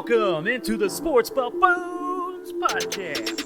Welcome into the Sports Buffoons podcast.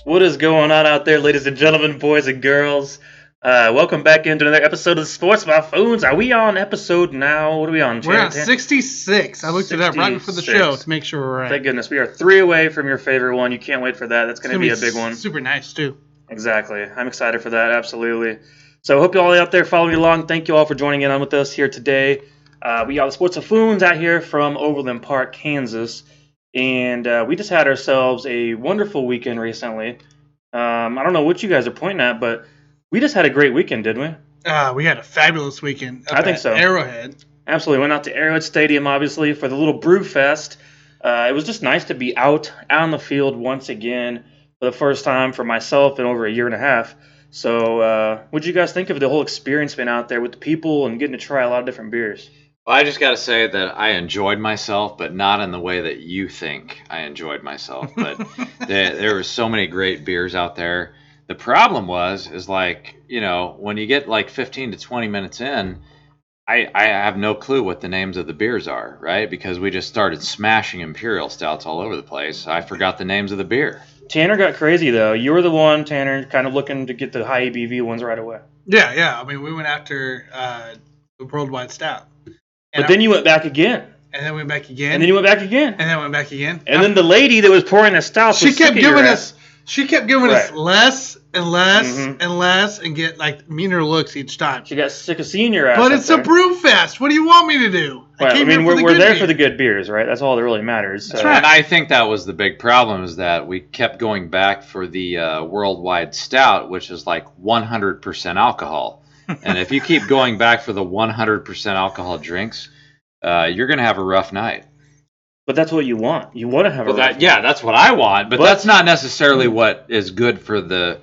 What is going on out there, ladies and gentlemen, boys and girls? Welcome back into another episode of the Sports Buffoons. Are we on episode now? What are we on? We're on 66. I looked it up right before the show to make sure we're right. Thank goodness. We are 3 away from your favorite one. You can't wait for that. That's going to be a big one. Super nice, too. Exactly. I'm excited for that. Absolutely. So I hope you all out there following along. Thank you all for joining in on with us here today. We got the Sports Buffoons out here from Overland Park, Kansas. And we just had ourselves a wonderful weekend recently. I don't know what you guys are pointing at, but we just had a great weekend, didn't we? We had a fabulous weekend I think so. Arrowhead. Absolutely. Went out to Arrowhead Stadium, obviously, for the little brew fest. It was just nice to be out on the field once again for the first time for myself in over a year and a half. So what did you guys think of the whole experience being out there with the people and getting to try a lot of different beers? Well, I just got to say that I enjoyed myself, but not in the way that you think I enjoyed myself. But there were so many great beers out there. The problem is like, you know, when you get like 15 to 20 minutes in, I have no clue what the names of the beers are, right? Because we just started smashing Imperial Stouts all over the place. I forgot the names of the beer. Tanner got crazy, though. You were the one, Tanner, kind of looking to get the high ABV ones right away. Yeah. I mean, we went after the Worldwide Stout. But then you went back again. And then went back again. And then you went back again. And then went back again. And then the lady that was pouring the stout, she kept giving us less and less Mm-hmm. and less and get like meaner looks each time. She got sick of seeing your ass. But it's a brew fest. What do you want me to do? I mean, we're there for the good beers, right? That's all that really matters. That's right. And I think that was the big problem, is that we kept going back for the Worldwide Stout, which is like 100% alcohol. And if you keep going back for the 100% alcohol drinks, you're going to have a rough night. But that's what you want. You want to have a rough night. Yeah, that's what I want. But that's not necessarily what is good for the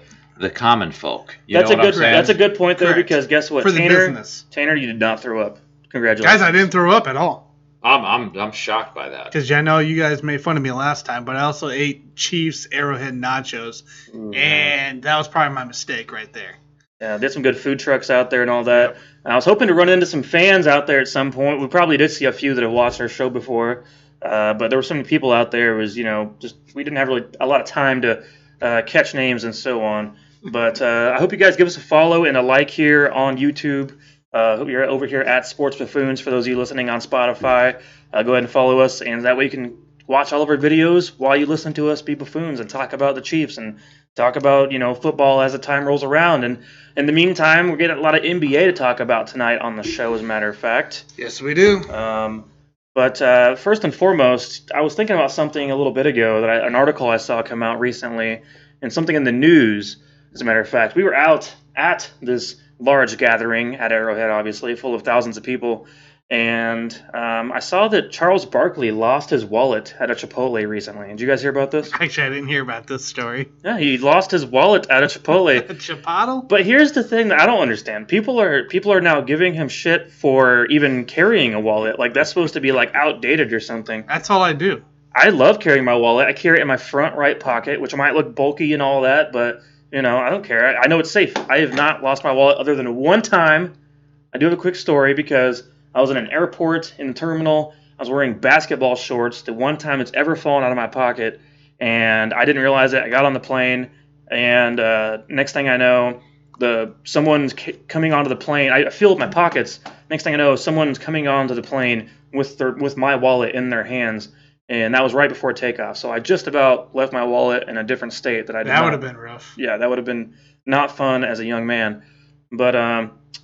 common folk. That's a good point, though, Correct. because guess what? For the business. Tanner, you did not throw up. Congratulations. Guys, I didn't throw up at all. I'm shocked by that. Because I know you guys made fun of me last time, but I also ate Chiefs Arrowhead nachos, and that was probably my mistake right there. Yeah, there's some good food trucks out there and all that. Yep. I was hoping to run into some fans out there at some point. We probably did see a few that have watched our show before, but there were so many people out there. It was, just we didn't have really a lot of time to catch names and so on. But I hope you guys give us a follow and a like here on YouTube. Hope you're over here at Sports Buffoons. For those of you listening on Spotify, go ahead and follow us, and that way you can watch all of our videos while you listen to us be buffoons and talk about the Chiefs and talk about, football as the time rolls around. And in the meantime, we're getting a lot of NBA to talk about tonight on the show, as a matter of fact. Yes, we do. But first and foremost, I was thinking about something a little bit ago, an article I saw come out recently, and something in the news, as a matter of fact. We were out at this large gathering at Arrowhead, obviously, full of thousands of people. And I saw that Charles Barkley lost his wallet at a Chipotle recently. Did you guys hear about this? Actually, I didn't hear about this story. Yeah, he lost his wallet at a Chipotle. Chipotle? But here's the thing that I don't understand. People are now giving him shit for even carrying a wallet. Like, that's supposed to be, like, outdated or something. That's all I do. I love carrying my wallet. I carry it in my front right pocket, which might look bulky and all that, but, I don't care. I know it's safe. I have not lost my wallet other than one time. I do have a quick story because I was in an airport in the terminal. I was wearing basketball shorts. The one time it's ever fallen out of my pocket, and I didn't realize it. I got on the plane, and next thing I know, someone's coming onto the plane. I filled my pockets. Next thing I know, someone's coming onto the plane with my wallet in their hands, and that was right before takeoff. So I just about left my wallet in a different state that I did not. That would have been rough. Yeah, that would have been not fun as a young man. But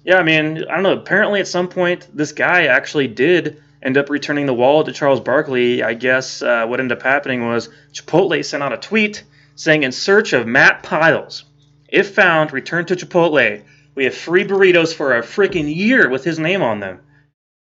yeah, I mean, I don't know. Apparently, at some point, this guy actually did end up returning the wallet to Charles Barkley. I guess what ended up happening was Chipotle sent out a tweet saying, "In search of Matt Piles. If found, return to Chipotle. We have free burritos for a freaking year with his name on them."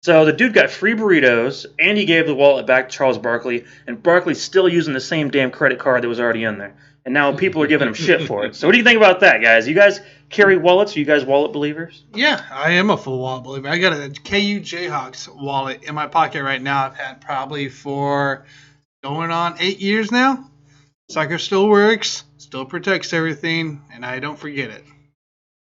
So the dude got free burritos, and he gave the wallet back to Charles Barkley, and Barkley's still using the same damn credit card that was already in there. And now people are giving him shit for it. So what do you think about that, guys? You guys carry wallets? Are you guys wallet believers? Yeah, I am a full wallet believer. I got a KU Jayhawks wallet in my pocket right now. I've had probably for going on 8 years now. Sucker still works, still protects everything, and I don't forget it.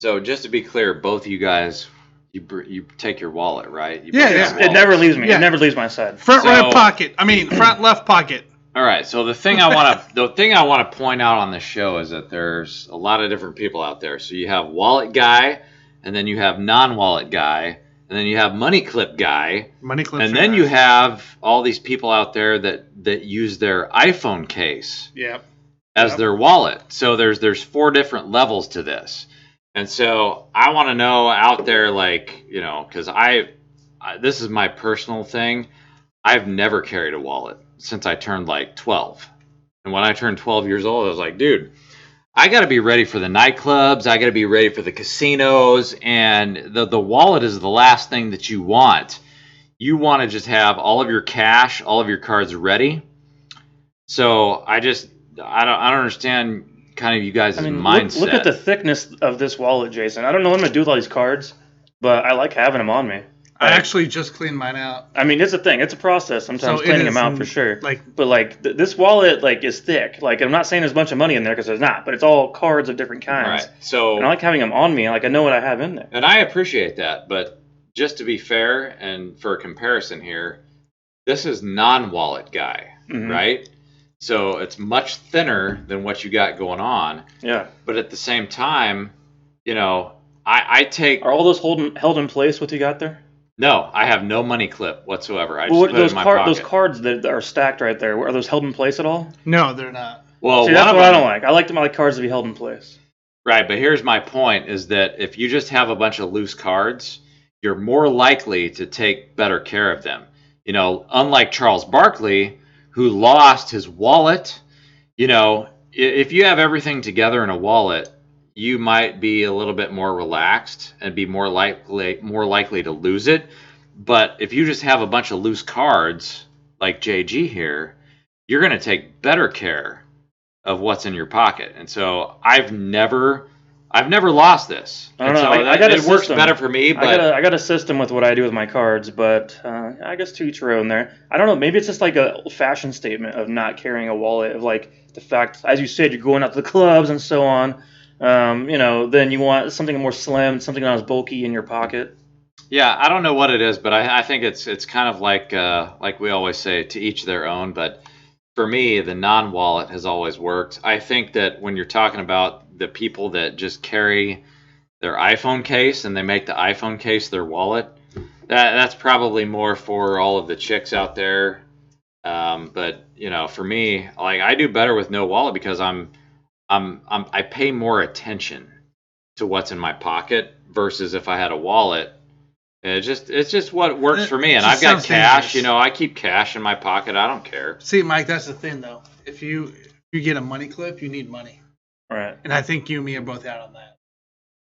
So just to be clear, both of you guys, you take your wallet, right? You Yeah, bring yeah. your It wallet. never leaves me. Yeah. It never leaves my side. Front So- right pocket. I mean, front left pocket. All right. So the thing I want to point out on this show is that there's a lot of different people out there. So you have wallet guy, and then you have non-wallet guy, and then you have money clip guy, Money clips. and then you have all these people out there that use their iPhone case Yep. as their wallet. So there's 4 different levels to this. And so I want to know out there, like, you know, because this is my personal thing. I've never carried a wallet since I turned like 12. And when I turned 12 years old, I was like, dude, I got to be ready for the nightclubs. I got to be ready for the casinos. And the wallet is the last thing that you want. You want to just have all of your cash, all of your cards ready. So I don't understand kind of you guys' mindset. Look at the thickness of this wallet, Jason. I don't know what I'm gonna do with all these cards, but I like having them on me. I actually just cleaned mine out. I mean, it's a thing. It's a process sometimes So it cleaning is, them out for sure. like- but like this wallet, like is thick. Like I'm not saying there's a bunch of money in there because there's not, but it's all cards of different kinds. Right. So And I like having them on me. Like I know what I have in there. And I appreciate that, but just to be fair and for a comparison here, this is non-wallet guy, Mhm. right? So it's much thinner than what you got going on. Yeah. But at the same time, you know, I take Are all those held in place? What you got there? no, I have no money clip whatsoever. I just Well, put it in my pocket. those cards that are stacked right there. Are those held in place at all? No, they're not. Well, See, one that's of what I them- don't like. I like my cards to be held in place. Right, but here's my point is that if you just have a bunch of loose cards, you're more likely to take better care of them. You know, unlike Charles Barkley, who lost his wallet, you know, if you have everything together in a wallet, you might be a little bit more relaxed and be more likely to lose it. But if you just have a bunch of loose cards, like JG here, you're going to take better care of what's in your pocket. And so I've never lost this. I don't And know. so I got a it works system. better for me, but I got a system with what I do with my cards, but I guess to each their own there. I don't know. Maybe it's just like a fashion statement of not carrying a wallet, of like the fact, as you said, you're going out to the clubs and so on. You know, then you want something more slim, something not as bulky in your pocket. yeah, I don't know what it is, but I think it's kind of like we always say, to each their own. But for me, the non-wallet has always worked. I think that when you're talking about the people that just carry their iPhone case and they make the iPhone case their wallet, that's probably more for all of the chicks out there. But you know, for me, like I do better with no wallet because I pay more attention to what's in my pocket versus if I had a wallet. It's just what works for me, and It I've just got sounds cash. dangerous. You know, I keep cash in my pocket. I don't care. See, Mike, that's the thing, though. If you get a money clip, you need money. Right. And I think you and me are both out on that.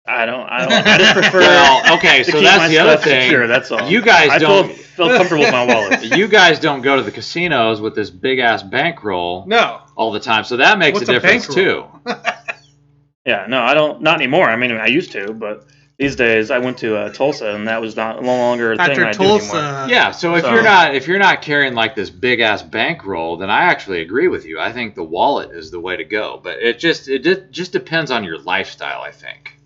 I don't. I just prefer. Well, okay, to so keep that's my the other stuff thing. secure, that's all. You guys I don't. feel comfortable with my wallet. You guys don't go to the casinos with this big ass bankroll No. all the time, so that makes What's a a difference bankroll? too. Yeah, no, I don't. Not anymore. I mean, I used to, but these days I went to Tulsa, and that was no longer a thing After I do anymore. Tulsa. Yeah, so if you're not carrying like this big ass bankroll, then I actually agree with you. I think the wallet is the way to go, but it just depends on your lifestyle, I think.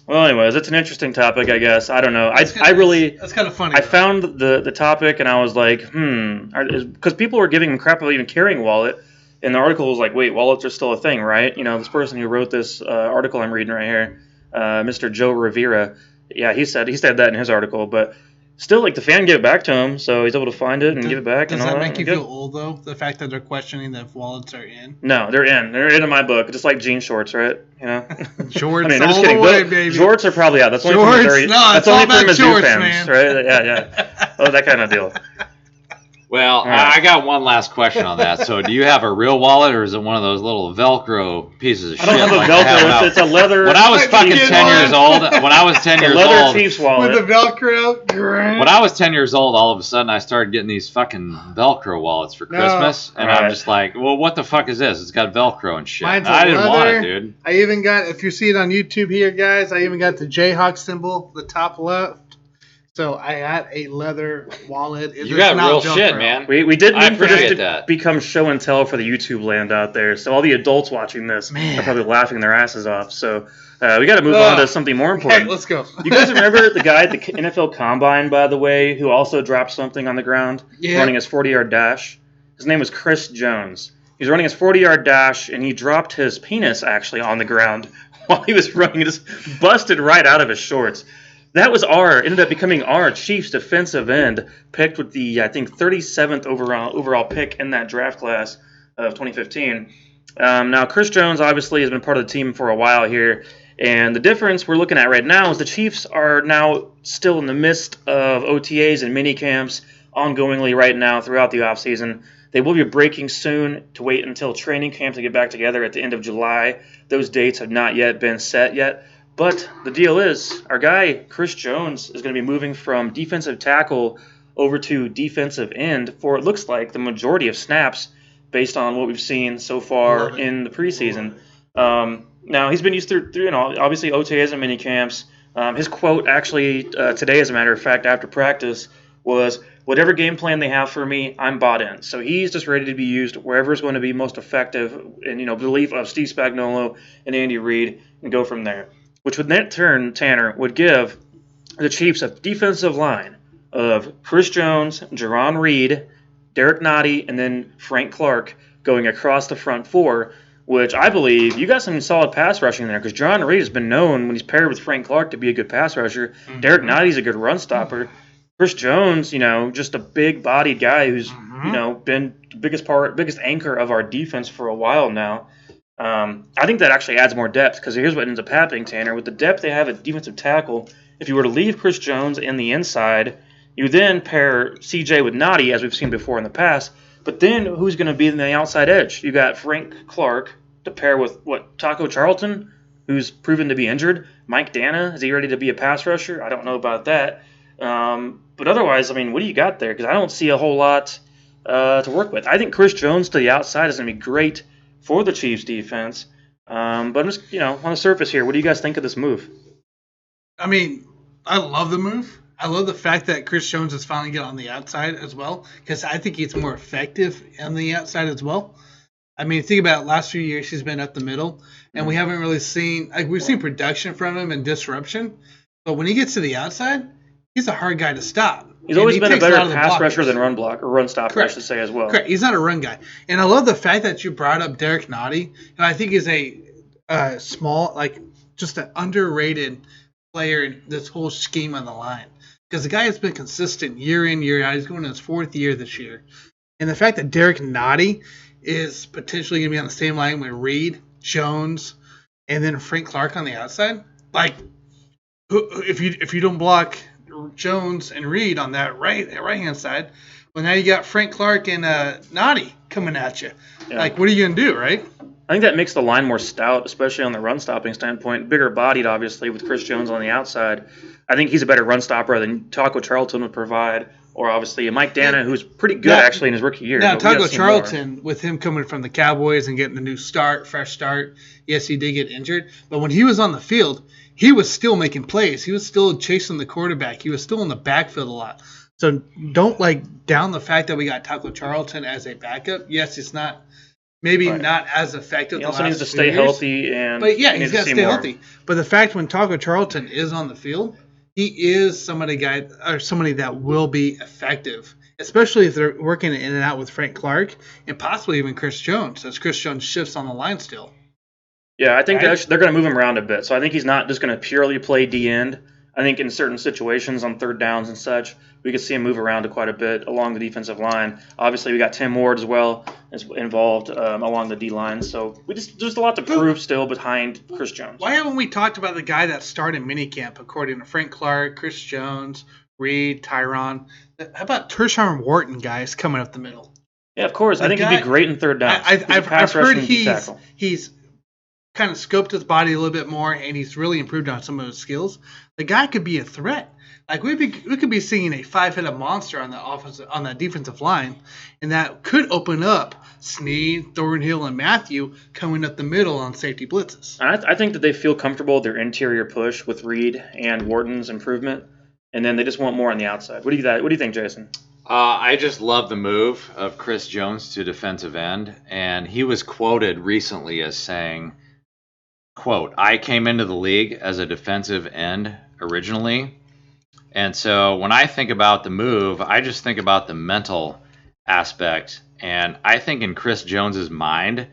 Well, anyways, it's an interesting topic, I guess. I don't know. That's kind of funny. I though. found the topic, and I was like, because people were giving him crap about even carrying a wallet, and the article was like, wait, wallets are still a thing, right? You know, this person who wrote this article I'm reading right here, Mr. Joe Rivera, yeah, he said that in his article, but still, like, the fan gave it back to him, so he's able to find it and give it back. Does and all that make you Good. feel old, though? The fact that they're questioning if wallets are in? No, they're in my book, just like jean shorts, right? You know. Jorts I mean, I'm all just kidding. the way, But baby. Jorts are probably out. That's only Jorts? for Missouri. No, that's it's all only for about Mizzou jorts, fans, man. right? Yeah. Oh, that kind of deal. Well, right. I got one last question on that. So, do you have a real wallet, or is it one of those little Velcro pieces of I shit? don't have a like they have Velcro. now? It's a leather. When I was Like fucking you 10 get years one. old, when I was 10 a years leather old, Chiefs wallet. With the Velcro? when I was 10 years old, all of a sudden I started getting these fucking Velcro wallets for No. Christmas, and Right. I'm just like, well, what the fuck is this? It's got Velcro and shit. Mine's I didn't want leather. it, dude. I even got, if you see it on YouTube here, guys, I even got the Jayhawk symbol, the top left. So I had a leather wallet. You got real shit, man. We did I mean for this appreciate to that. become show and tell for the YouTube land out there. So all the adults watching this Man. are probably laughing their asses off. So we got to move on to something more important. Okay, let's go. You guys remember the guy at the NFL Combine, by the way, who also dropped something on the ground running his 40-yard dash? His name was Chris Jones. He was running his 40-yard dash, and he dropped his penis actually on the ground while he was running. It just busted right out of his shorts. That was ended up becoming our Chiefs defensive end, picked with the, I think, 37th overall pick in that draft class of 2015. Now, Chris Jones obviously has been part of the team for a while here, and the difference we're looking at right now is the Chiefs are now still in the midst of OTAs and mini camps ongoingly right now throughout the offseason. They will be breaking soon to wait until training camp to get back together at the end of July. Those dates have not yet been set yet. But the deal is, our guy, Chris Jones, is going to be moving from defensive tackle over to defensive end for, it looks like, the majority of snaps based on what we've seen so far in the preseason. Now, he's been used through obviously OTAs and mini camps. His quote actually today, as a matter of fact, after practice, was, "Whatever game plan they have for me, I'm bought in." So he's just ready to be used wherever is going to be most effective in belief of Steve Spagnuolo and Andy Reid, and go from there. Which would in turn, Tanner, would give the Chiefs a defensive line of Chris Jones, Jerron Reed, Derek Nottie, and then Frank Clark going across the front four, which I believe you got some solid pass rushing there, because Jerron Reed has been known when he's paired with Frank Clark to be a good pass rusher. Mm-hmm. Derek Nottie's a good run stopper. Chris Jones, just a big-bodied guy who's been the biggest anchor of our defense for a while now. I think that actually adds more depth, because here's what ends up happening, Tanner. With the depth they have at defensive tackle, if you were to leave Chris Jones in the inside, you then pair CJ with Nottie, as we've seen before in the past. But then who's going to be in the outside edge? You got Frank Clark to pair with, Taco Charlton, who's proven to be injured. Mike Dana, is he ready to be a pass rusher? I don't know about that. But otherwise, what do you got there? Because I don't see a whole lot to work with. I think Chris Jones to the outside is going to be great for the Chiefs defense. But I'm just, on the surface here, what do you guys think of this move? I love the move. I love the fact that Chris Jones is finally getting on the outside as well, because I think he's more effective on the outside as well. Think about last few years, he's been up the middle, and we haven't really seen, we've seen production from him and disruption, but when he gets to the outside, he's a hard guy to stop. He's always been a better pass rusher than run stopper, correct. I should say, as well. Correct. He's not a run guy. And I love the fact that you brought up Derek Nottie, who I think is a small, just an underrated player in this whole scheme on the line. Because the guy has been consistent year in, year out. He's going in his fourth year this year. And the fact that Derek Nottie is potentially going to be on the same line with Reed, Jones, and then Frank Clark on the outside, if you don't block Jones and Reed on that right-hand side, well, now you got Frank Clark and Nottie coming at you. Yeah. What are you going to do, right? I think that makes the line more stout, especially on the run-stopping standpoint. Bigger bodied, obviously, with Chris Jones on the outside. I think he's a better run stopper than Taco Charlton would provide, or obviously Mike Dana, who's pretty good actually in his rookie year. Now, Taco Charlton, with him coming from the Cowboys and getting a new fresh start, yes, he did get injured, but when he was on the field, he was still making plays. He was still chasing the quarterback. He was still in the backfield a lot. So don't down the fact that we got Taco Charlton as a backup. Yes, it's not not as effective. He also needs to stay healthy, but yeah, he's got to stay healthy. But the fact when Taco Charlton is on the field, he is somebody that will be effective, especially if they're working in and out with Frank Clark and possibly even Chris Jones, as Chris Jones shifts on the line still. Yeah, I think they're going to move him around a bit. So I think he's not just going to purely play D-end. I think in certain situations on third downs and such, we could see him move around quite a bit along the defensive line. Obviously, we got Tim Ward as well as involved along the D-line. So there's a lot to prove still behind Chris Jones. Why haven't we talked about the guy that started minicamp, according to Frank Clark, Chris Jones, Reed, Tyron? How about Tershawn Wharton, guys, coming up the middle? Yeah, of course. I think he'd be great in third downs. I've heard he's kind of scoped his body a little bit more, and he's really improved on some of his skills. The guy could be a threat. We could be seeing a five-headed monster on the defensive line, and that could open up Snead, Thornhill, and Matthew coming up the middle on safety blitzes. I think that they feel comfortable with their interior push with Reed and Wharton's improvement. and then they just want more on the outside. What do you think, Jason? I just love the move of Chris Jones to defensive end, and he was quoted recently as saying, quote, "I came into the league as a defensive end originally, and so when I think about the move, I just think about the mental aspect, and I think in Chris Jones's mind,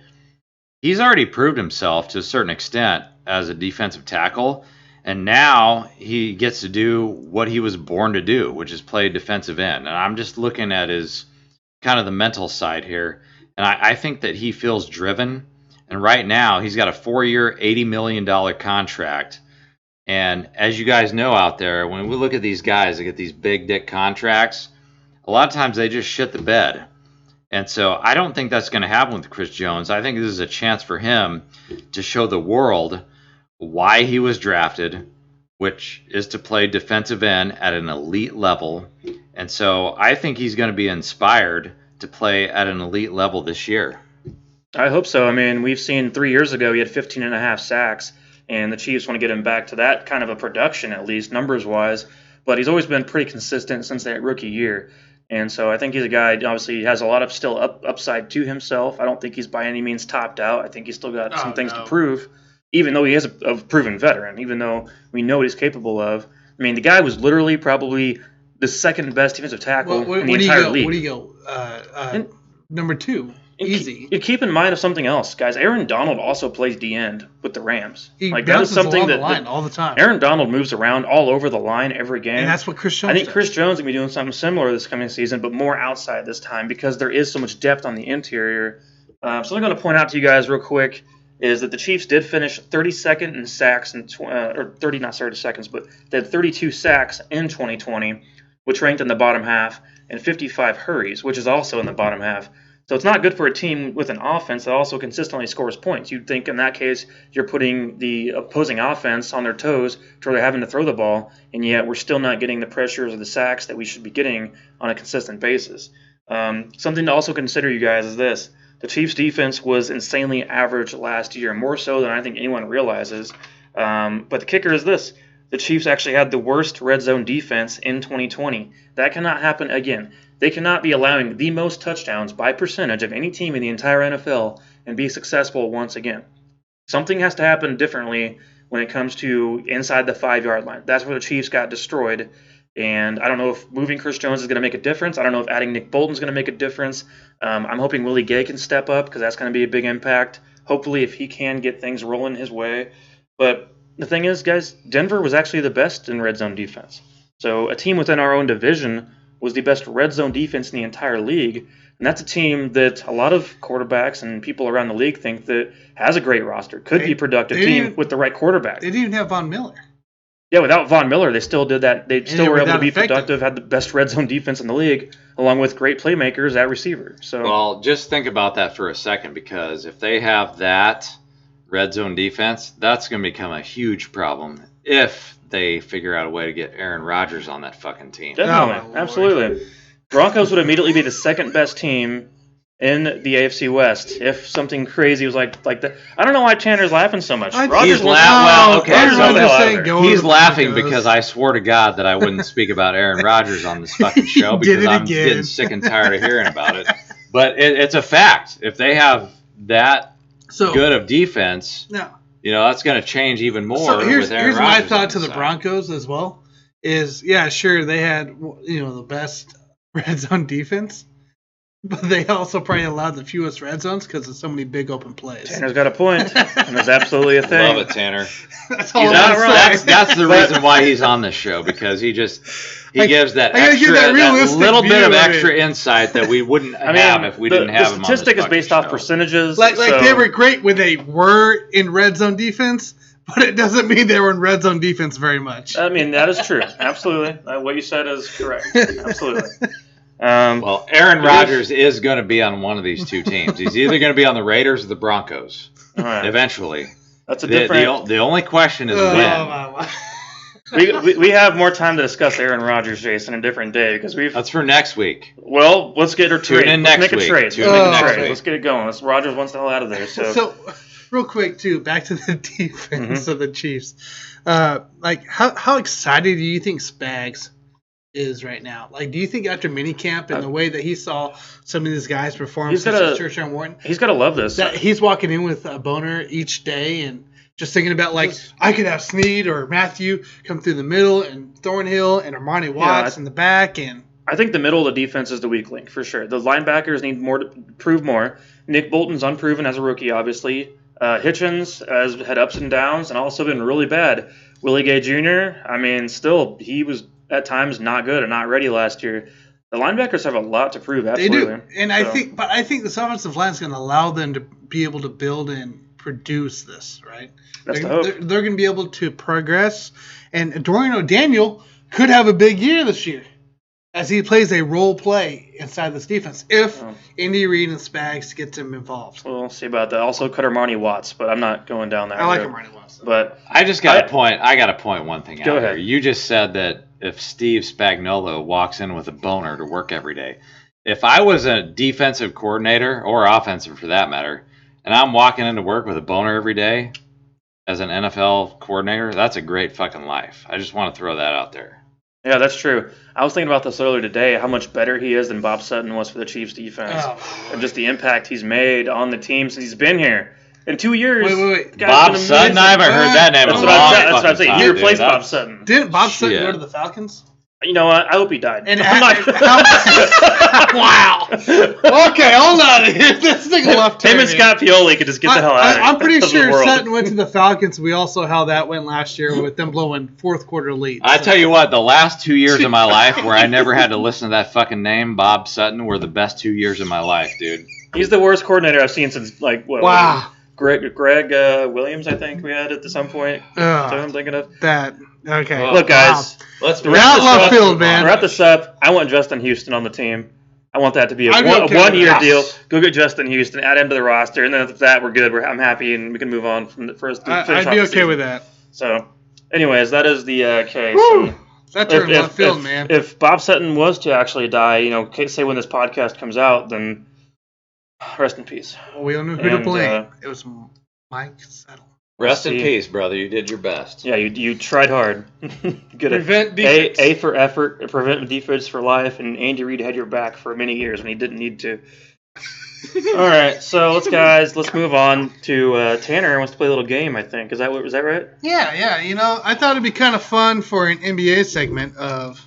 he's already proved himself to a certain extent as a defensive tackle, and now he gets to do what he was born to do, which is play defensive end. And I'm just looking at his kind of the mental side here, and I think that he feels driven. And right now, he's got a 4-year, $80 million contract. And as you guys know out there, when we look at these guys that get these big dick contracts, a lot of times they just shit the bed. And so I don't think that's going to happen with Chris Jones. I think this is a chance for him to show the world why he was drafted, which is to play defensive end at an elite level. And so I think he's going to be inspired to play at an elite level this year. I hope so. I mean, we've seen 3 years ago he had 15 and a half sacks, and the Chiefs want to get him back to that kind of a production, at least numbers-wise. But he's always been pretty consistent since that rookie year. And so I think he's a guy, obviously, he has a lot of still upside to himself. I don't think he's by any means topped out. I think he's still got some things to prove, even though he is a proven veteran, even though we know what he's capable of. I mean, the guy was literally probably the second best defensive tackle in the entire league. Where do you go? Number 2. Easy. Keep in mind of something else, guys. Aaron Donald also plays D-end with the Rams. He that is bounces something along that the line all the time. Aaron Donald moves around all over the line every game. And that's what Chris Jones I think does. Chris Jones will be doing something similar this coming season, but more outside this time because there is so much depth on the interior. So I'm going to point out to you guys real quick is that the Chiefs did finish 32nd in sacks, or 30, not 30 seconds, but they had 32 sacks in 2020, which ranked in the bottom half, and 55 hurries, which is also in the bottom half. So it's not good for a team with an offense that also consistently scores points. You'd think in that case you're putting the opposing offense on their toes to where they're having to throw the ball, and yet we're still not getting the pressures or the sacks that we should be getting on a consistent basis. Something to also consider, you guys, is this. The Chiefs' defense was insanely average last year, more so than I think anyone realizes. But the kicker is this. The Chiefs actually had the worst red zone defense in 2020. That cannot happen again. They cannot be allowing the most touchdowns by percentage of any team in the entire NFL and be successful once again. Something has to happen differently when it comes to inside the 5-yard line. That's where the Chiefs got destroyed. And I don't know if moving Chris Jones is going to make a difference. I don't know if adding Nick Bolton is going to make a difference. I'm hoping Willie Gay can step up because that's going to be a big impact. Hopefully, if he can get things rolling his way. But the thing is, guys, Denver was actually the best in red zone defense. So a team within our own division was the best red zone defense in the entire league. And that's a team that a lot of quarterbacks and people around the league think that has a great roster, could be a productive team with the right quarterback. They didn't even have Von Miller. Yeah, without Von Miller, they still did that. They still were able to be productive, had the best red zone defense in the league, along with great playmakers at receiver. So, well, just think about that for a second, because if they have that red zone defense, that's going to become a huge problem if they figure out a way to get Aaron Rodgers on that fucking team. Definitely, absolutely. Broncos would immediately be the second best team in the AFC West if something crazy was like that. I don't know why Chandler's laughing so much. He's laughing because I swore to God that I wouldn't speak about Aaron Rodgers on this fucking show because I'm getting sick and tired of hearing about it. But it's a fact. If they have that good of defense, that's going to change even more. So here's with Aaron my Rodgers thought to the Broncos as well. Is sure they had the best red zone defense. But they also probably allowed the fewest red zones because of so many big open plays. Tanner's got a point, and that's absolutely a thing. Love it, Tanner. That's all that's the reason why he's on this show, because he gives that little bit of extra insight that we wouldn't have if we didn't have him on this statistic is based off percentages. Like they were great when they were in red zone defense, but it doesn't mean they were in red zone defense very much. I mean, that is true. Absolutely. What you said is correct. Absolutely. Well, Aaron Rodgers is going to be on one of these two teams. He's either going to be on the Raiders or the Broncos. Eventually. That's a different. The only question is when. We have more time to discuss Aaron Rodgers, Jason, a different day because That's for next week. Well, let's get her trade. Let's make a trade. Let's get it going. Rodgers wants the hell out of there. So real quick too, back to the defense of the Chiefs. How excited do you think Spags is right now? Like, do you think after minicamp and the way that he saw some of these guys perform, He's such gotta- as Churchill and Wharton, He's got to love this. that he's walking in with a boner each day and just thinking about, like, I could have Snead or Matthew come through the middle and Thornhill and Armani Watts in the back. And I think the middle of the defense is the weak link for sure. The linebackers need more to prove more. Nick Bolton's unproven as a rookie, obviously. Hitchens has had ups and downs and also been really bad. Willie Gay Jr., I mean, still, he was at times not good and not ready last year. The linebackers have a lot to prove, absolutely. they do. And I think this offensive line is going to allow them to be able to build and produce this, right? That's the They're hope. going to be able to progress. And Dorian O'Daniel could have a big year this year as he plays a role play inside this defense if Andy Reid and Spags get him involved. We'll see about that. Also, cut Armani Watts, but I'm not going down that I like road. Armani Watts. But I just got to point. I got to point one thing out Go ahead. here. You just said that if Steve Spagnuolo walks in with a boner to work every day, if I was a defensive coordinator or offensive for that matter, and I'm walking into work with a boner every day as an NFL coordinator, that's a great fucking life. I just want to throw that out there. yeah, that's true. I was thinking about this earlier today, how much better he is than Bob Sutton was for the Chiefs defense. And just the impact he's made on the team since he's been here. In 2 years, Wait. the guy's Bob been Sutton, amazing. I haven't heard that name in a That's long what I'm saying. fucking He time, replaced dude. Bob Sutton. Didn't Bob Sutton Shit. go to the Falcons? You know what? I hope he died. And I'm not- wow. Okay, hold on. This thing left Him turn and here. Scott Pioli could just get the hell out of here. I'm pretty of the sure world. Sutton went to the Falcons. We all saw how that went last year with them blowing fourth quarter leads. I tell you what, the last 2 years of my life where I never had to listen to that fucking name, Bob Sutton, were the best 2 years of my life, dude. He's the worst coordinator I've seen since, like, what? Wow. Greg Williams, I think we had at some point. Is that what I'm thinking of? That. Okay. Well, Look, guys. Let's to You're wrap out this left up- field, man. To wrap this up, I want Justin Houston on the team. I want that to be a I'd be okay with one-year that. deal. Go get Justin Houston, add him to the roster, and then after that, we're good. I'm happy, and we can move on from the first. I'd be okay with that. So, anyways, that is the case. Woo! And That turned left field, man. If Bob Sutton was to actually die, say when this podcast comes out, then rest in peace. Well, we don't know who to and, blame. It was Mike Settle. Rest in See. peace, brother. You did your best. Yeah, you tried hard. Good. Prevent defense. A for effort, prevent defense for life, and Andy Reid had your back for many years when he didn't need to. All right, so let's move on to Tanner wants to play a little game. I think is that right? Yeah. I thought it'd be kind of fun for an NBA segment of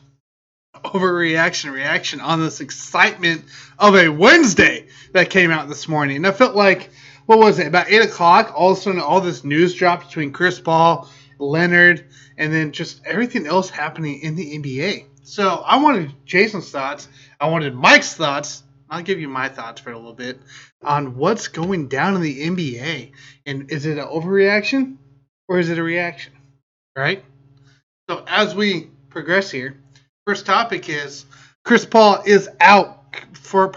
overreaction, reaction on this excitement of a Wednesday that came out this morning. And I felt like, what was it, about 8 o'clock, all of a sudden all this news dropped between Chris Paul, Leonard, and then just everything else happening in the NBA. So I wanted Jason's thoughts. I wanted Mike's thoughts. I'll give you my thoughts for a little bit on what's going down in the NBA. And is it an overreaction or is it a reaction? Right? So as we progress here, first topic is Chris Paul is out for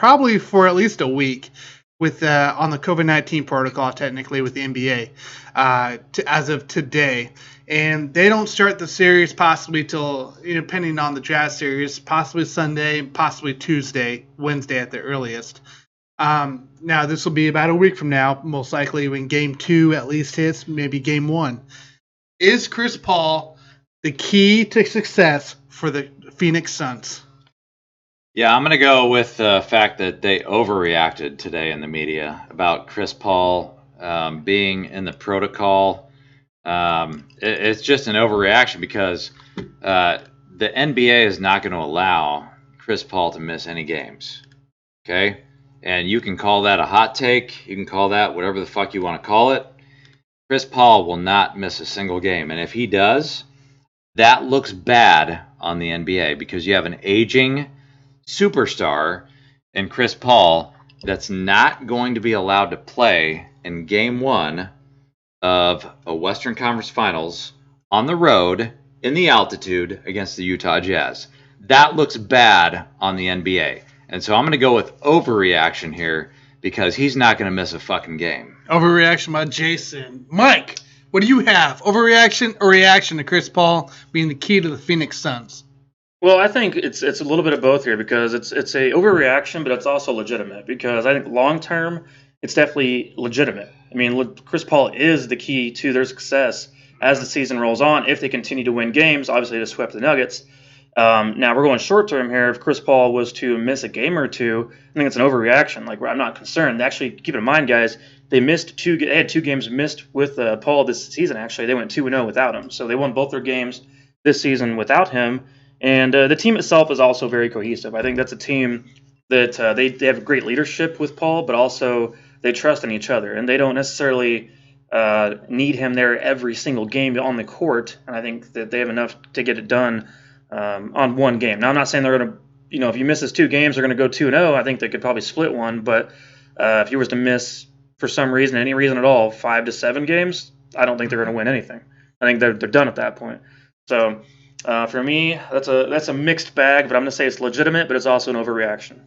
at least a week with on the COVID-19 protocol, technically with the NBA as of today, and they don't start the series possibly till depending on the Jazz series, possibly Sunday, possibly Tuesday, Wednesday at the earliest. Now this will be about a week from now, most likely when Game 2 at least hits, maybe Game 1. Is Chris Paul the key to success for the Phoenix Suns? Yeah, I'm going to go with the fact that they overreacted today in the media about Chris Paul being in the protocol. It's just an overreaction because the NBA is not going to allow Chris Paul to miss any games. Okay? And you can call that a hot take. You can call that whatever the fuck you want to call it. Chris Paul will not miss a single game. And if he does, that looks bad on the NBA because you have an aging superstar in Chris Paul that's not going to be allowed to play in Game 1 of a Western Conference Finals on the road in the altitude against the Utah Jazz. That looks bad on the NBA. And so I'm going to go with overreaction here because he's not going to miss a fucking game. Overreaction by Jason. Mike, what do you have? Overreaction or reaction to Chris Paul being the key to the Phoenix Suns? Well, I think it's a little bit of both here because it's a overreaction, but it's also legitimate because I think long term it's definitely legitimate. I mean, Chris Paul is the key to their success as the season rolls on. If they continue to win games, obviously they swept the Nuggets. Now we're going short term here. If Chris Paul was to miss a game or two, I think it's an overreaction. Like I'm not concerned. Actually, keep in mind, guys, they had 2 games missed with Paul this season. Actually, they went 2-0 without him, so they won both their games this season without him. And the team itself is also very cohesive. I think that's a team that they have great leadership with Paul, but also they trust in each other, and they don't necessarily need him there every single game on the court. And I think that they have enough to get it done on one game. Now, I'm not saying they're going to, if you miss 2 games, they're going to go 2-0. I think they could probably split one, but if he was to miss for some reason, any reason at all, 5 to 7 games, I don't think they're going to win anything. I think they're done at that point. So for me, that's a mixed bag, but I'm going to say it's legitimate, but it's also an overreaction.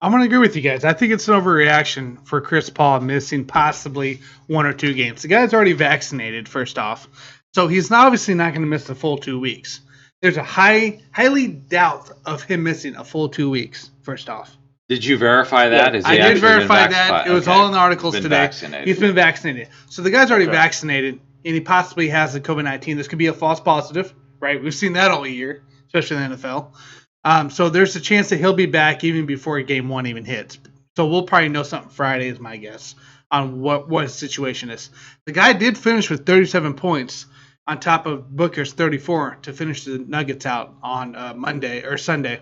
I'm going to agree with you guys. I think it's an overreaction for Chris Paul missing possibly 1 or 2 games. The guy's already vaccinated, first off, so he's obviously not going to miss the full 2 weeks. There's a highly doubt of him missing a full 2 weeks, first off. Did you verify that? Yeah, I did verify that. It was all in the articles today. Vaccinated. He's been vaccinated. So the guy's already vaccinated, and he possibly has the COVID-19. This could be a false positive, right? We've seen that all year, especially in the NFL. So there's a chance that he'll be back even before Game 1 even hits. So we'll probably know something Friday is my guess on what his situation is. The guy did finish with 37 points on top of Booker's 34 to finish the Nuggets out on Monday or Sunday.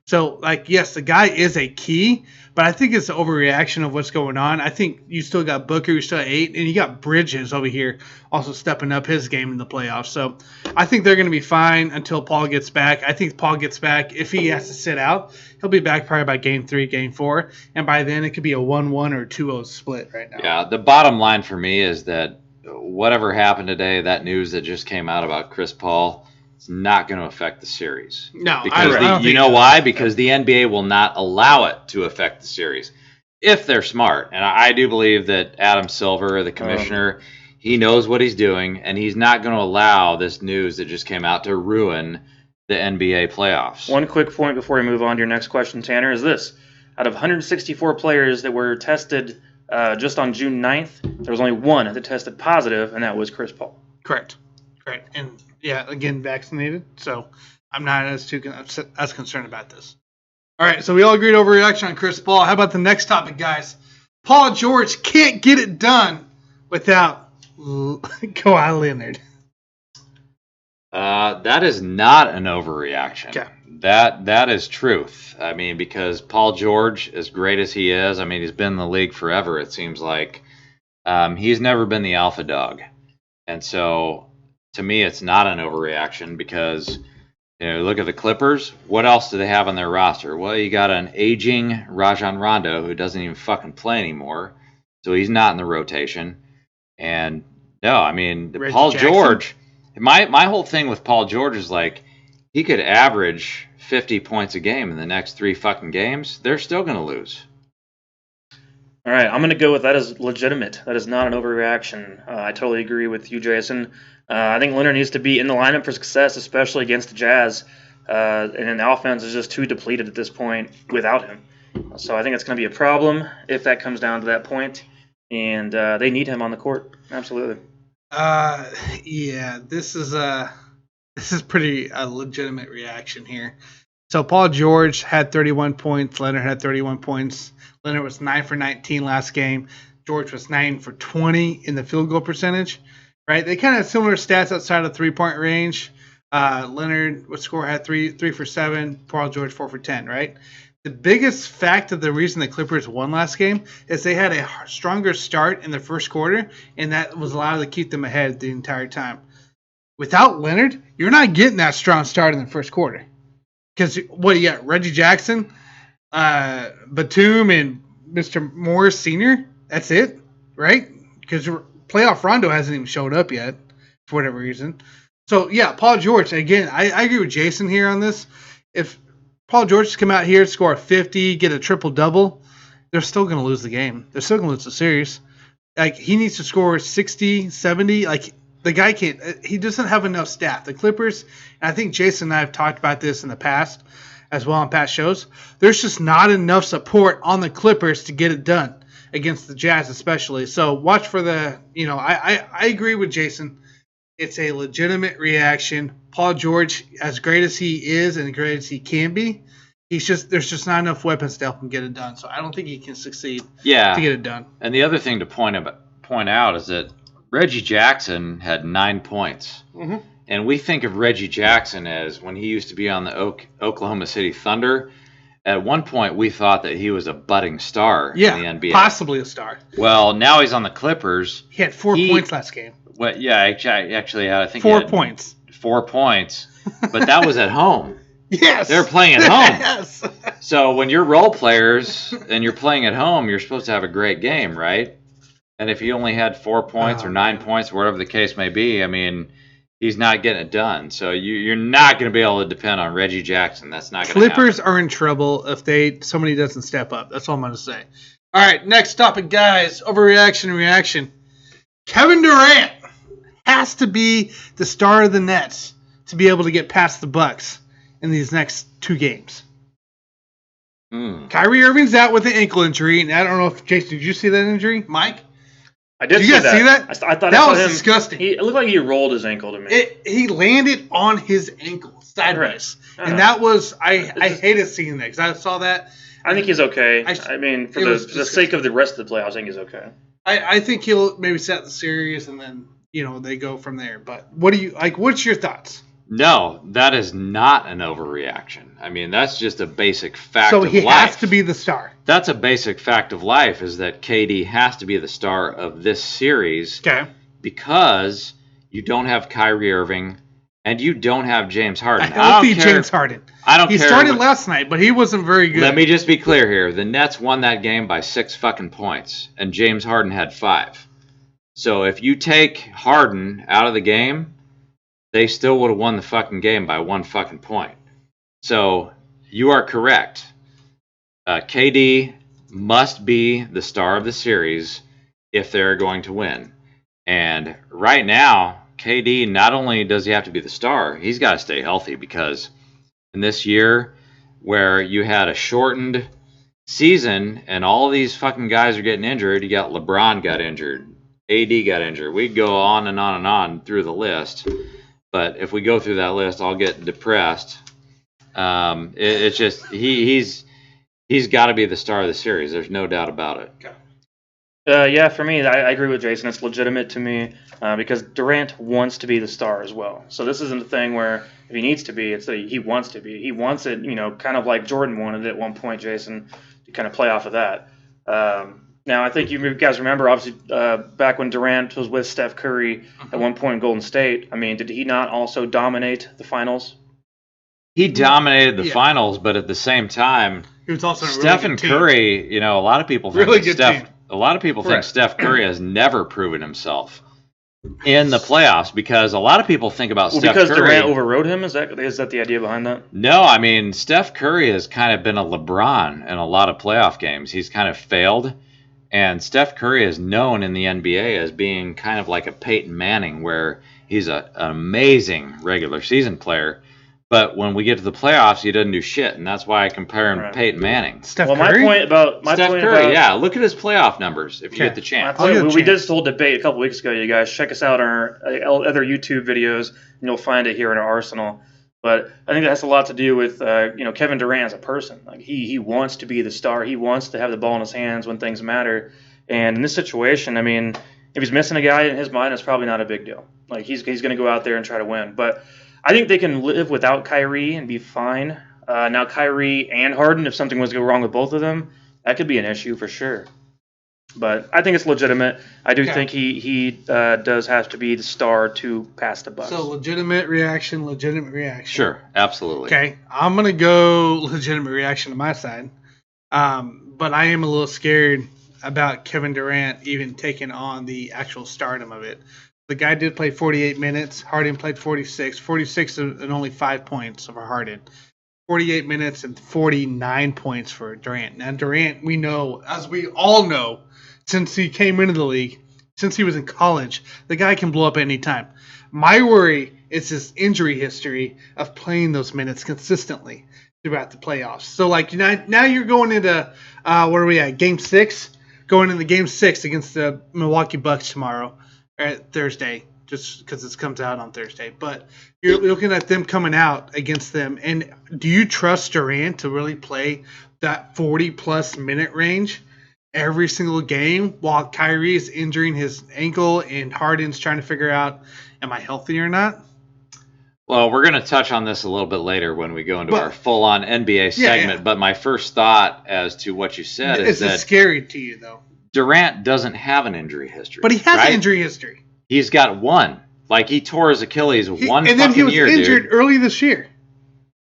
So, yes, the guy is a key, but I think it's the overreaction of what's going on. I think you still got Booker, you still got 8, and you got Bridges over here also stepping up his game in the playoffs. So I think they're going to be fine until Paul gets back. I think Paul gets back. If he has to sit out, he'll be back probably by Game 3, Game 4, and by then it could be a 1-1 or 2-0 split right now. Yeah, the bottom line for me is that whatever happened today, that news that just came out about Chris Paul, it's not going to affect the series. No, because you know why? Because the NBA will not allow it to affect the series if they're smart. And I do believe that Adam Silver, the commissioner, he knows what he's doing, and he's not going to allow this news that just came out to ruin the NBA playoffs. One quick point before we move on to your next question, Tanner, is this. Out of 164 players that were tested just on June 9th, there was only one that tested positive, and that was Chris Paul. Correct. And, yeah, again, vaccinated, so I'm not as concerned about this. All right, so we all agreed overreaction on Chris Paul. How about the next topic, guys? Paul George can't get it done without Kawhi Leonard. That is not an overreaction. Okay. That is truth. I mean, because Paul George, as great as he is, I mean, he's been in the league forever, it seems like. He's never been the alpha dog. And so, to me, it's not an overreaction because, look at the Clippers. What else do they have on their roster? Well, you got an aging Rajon Rondo who doesn't even fucking play anymore. So he's not in the rotation. And, no, I mean, Reggie Paul Jackson? George, my whole thing with Paul George is like, he could average 50 points a game in the next 3 fucking games. They're still going to lose. All right, I'm going to go with that as legitimate. That is not an overreaction. I totally agree with you, Jason. I think Leonard needs to be in the lineup for success, especially against the Jazz. And the offense is just too depleted at this point without him. So I think it's going to be a problem if that comes down to that point. And they need him on the court. Absolutely. Yeah, this is pretty a legitimate reaction here. So Paul George had 31 points. Leonard had 31 points. Leonard was 9 for 19 last game. George was 9 for 20 in the field goal percentage. Right? They kind of have similar stats outside of 3-point range. Leonard had 3 for 7. Paul George 4 for 10. Right? The biggest fact of the reason the Clippers won last game is they had a stronger start in the first quarter, and that was allowed to keep them ahead the entire time. Without Leonard, you're not getting that strong start in the first quarter. Because what you got? Reggie Jackson, Batum, and Mr. Morris Sr.? That's it, right? Because playoff Rondo hasn't even showed up yet for whatever reason. So, yeah, Paul George, again, I agree with Jason here on this. If Paul George has come out here, score 50, get a triple-double, they're still going to lose the game. They're still going to lose the series. Like, he needs to score 60, 70. Like, the guy can't – he doesn't have enough stats. The Clippers – and I think Jason and I have talked about this in the past as well on past shows. There's just not enough support on the Clippers to get it done against the Jazz especially. So watch for the – I agree with Jason. It's a legitimate reaction. Paul George, as great as he is and great as he can be, there's just not enough weapons to help him get it done. So I don't think he can succeed to get it done. And the other thing to point out is that Reggie Jackson had 9 points. Mm-hmm. And we think of Reggie Jackson as when he used to be on the Oklahoma City Thunder. At one point, we thought that he was a budding star in the NBA. Possibly a star. Well, now he's on the Clippers. He had 4 points last game. Well, yeah, actually, I think 4 points. 4 points, but that was at home. Yes. They're playing at home. Yes. So when you're role players and you're playing at home, you're supposed to have a great game, right? And if he only had 4 points or 9 points, whatever the case may be, I mean, he's not getting it done. So you're not going to be able to depend on Reggie Jackson. That's not going to happen. Clippers are in trouble if somebody doesn't step up. That's all I'm going to say. All right, next topic, guys. Overreaction and reaction. Kevin Durant has to be the star of the Nets to be able to get past the Bucks in these next 2 games. Kyrie Irving's out with an ankle injury, and I don't know if Jason, did you see that injury, Mike? I did. Did you guys see that? I thought that was disgusting. It looked like he rolled his ankle to me. He landed on his ankle sideways, and that was I hated seeing that because I saw that. I think he's okay. I mean, for the sake of the rest of the playoffs, I think he's okay. I think he'll maybe set the series and then they go from there. But what do you like? What's your thoughts? No, that is not an overreaction. I mean, that's just a basic fact of life. So he has to be the star. That's a basic fact of life, is that KD has to be the star of this series. Okay. Because you don't have Kyrie Irving and you don't have James Harden. I don't see James Harden. I don't care. He started last night, but he wasn't very good. Let me just be clear here. The Nets won that game by 6 fucking points, and James Harden had 5. So if you take Harden out of the game, they still would have won the fucking game by 1 fucking point. So you are correct. KD must be the star of the series if they're going to win. And right now, KD, not only does he have to be the star, he's got to stay healthy, because in this year where you had a shortened season and all these fucking guys are getting injured, you got LeBron got injured, AD got injured. We go on and on and on through the list. But if we go through that list, I'll get depressed. It's just he's got to be the star of the series. There's no doubt about it. Yeah, for me, I agree with Jason. It's legitimate to me because Durant wants to be the star as well. So this isn't a thing where if he needs to be, it's that he wants to be. He wants it, kind of like Jordan wanted it at one point, Jason, to kind of play off of that. Now, I think you guys remember, obviously, back when Durant was with Steph Curry at one point in Golden State, I mean, did he not also dominate the finals? He dominated the finals, but at the same time, he was also Stephen Curry, a lot of people think Steph Curry has never proven himself in the playoffs, because a lot of people think about Steph Curry. Because Durant overrode him? Is that the idea behind that? No, I mean, Steph Curry has kind of been a LeBron in a lot of playoff games. He's kind of failed. And Steph Curry is known in the NBA as being kind of like a Peyton Manning, where he's an amazing regular season player. But when we get to the playoffs, he doesn't do shit. And that's why I compare him to Peyton Manning. Steph Curry? Look at his playoff numbers if you get the chance. We did this whole debate a couple weeks ago, you guys. Check us out on our other YouTube videos, and you'll find it here in our arsenal. But I think that has a lot to do with Kevin Durant as a person. Like he wants to be the star. He wants to have the ball in his hands when things matter. And in this situation, I mean, if he's missing a guy in his mind, it's probably not a big deal. Like he's going to go out there and try to win. But I think they can live without Kyrie and be fine. Now Kyrie and Harden, if something was to go wrong with both of them, that could be an issue for sure. But I think it's legitimate. I do think he does have to be the star to pass the Bucks. So legitimate reaction. Sure, absolutely. Okay, I'm going to go legitimate reaction to my side. But I am a little scared about Kevin Durant even taking on the actual stardom of it. The guy did play 48 minutes. Harden played 46. 46 and only 5 points for Harden. 48 minutes and 49 points for Durant. Now, Durant, we know, as we all know, since he came into the league, since he was in college, the guy can blow up any time. My worry is his injury history of playing those minutes consistently throughout the playoffs. So, now you're going into, where are we at, Game 6? Going into Game 6 against the Milwaukee Bucks tomorrow, or Thursday. just because this comes out on Thursday. But you're looking at them coming out against them. And do you trust Durant to really play that 40-plus minute range every single game while Kyrie is injuring his ankle and Harden's trying to figure out, am I healthy or not? Well, we're going to touch on this a little bit later when we go into our full-on NBA segment. Yeah. But my first thought as to what you said is that scary to you, though. Durant doesn't have an injury history. But he has right? injury history. He's got one. Like, he tore his Achilles one fucking year, and then he was injured early this year.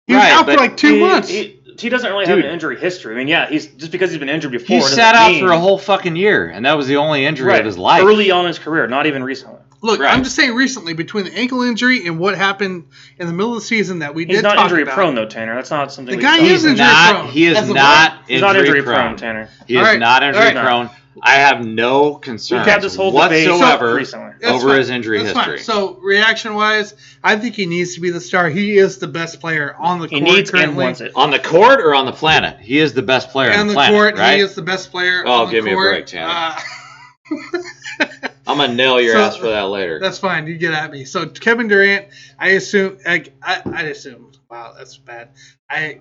He was Right, out for like 2 months. He doesn't really have an injury history. I mean, yeah, he's just because he's been injured before. He sat out for a whole fucking year, and that was the only injury of his life. Early on in his career, not even recently. Look, I'm just saying recently, between the ankle injury and what happened in the middle of the season that we he's did not talk injury about. prone, though, Tanner. That's not something the guy is injury prone. He is not injury prone, Tanner. He is not injury prone. I have no concerns whatsoever over his injury history. Fine. So, reaction-wise, I think he needs to be the star. He is the best player on the court. He needs currently. and wants it. On the court or on the planet? He is the best player on the planet, court, right? He is the best player on the court. Give me a break, Tanner. I'm going to nail your ass for that later. That's fine. You get at me. So, Kevin Durant, I assume. Wow, that's bad.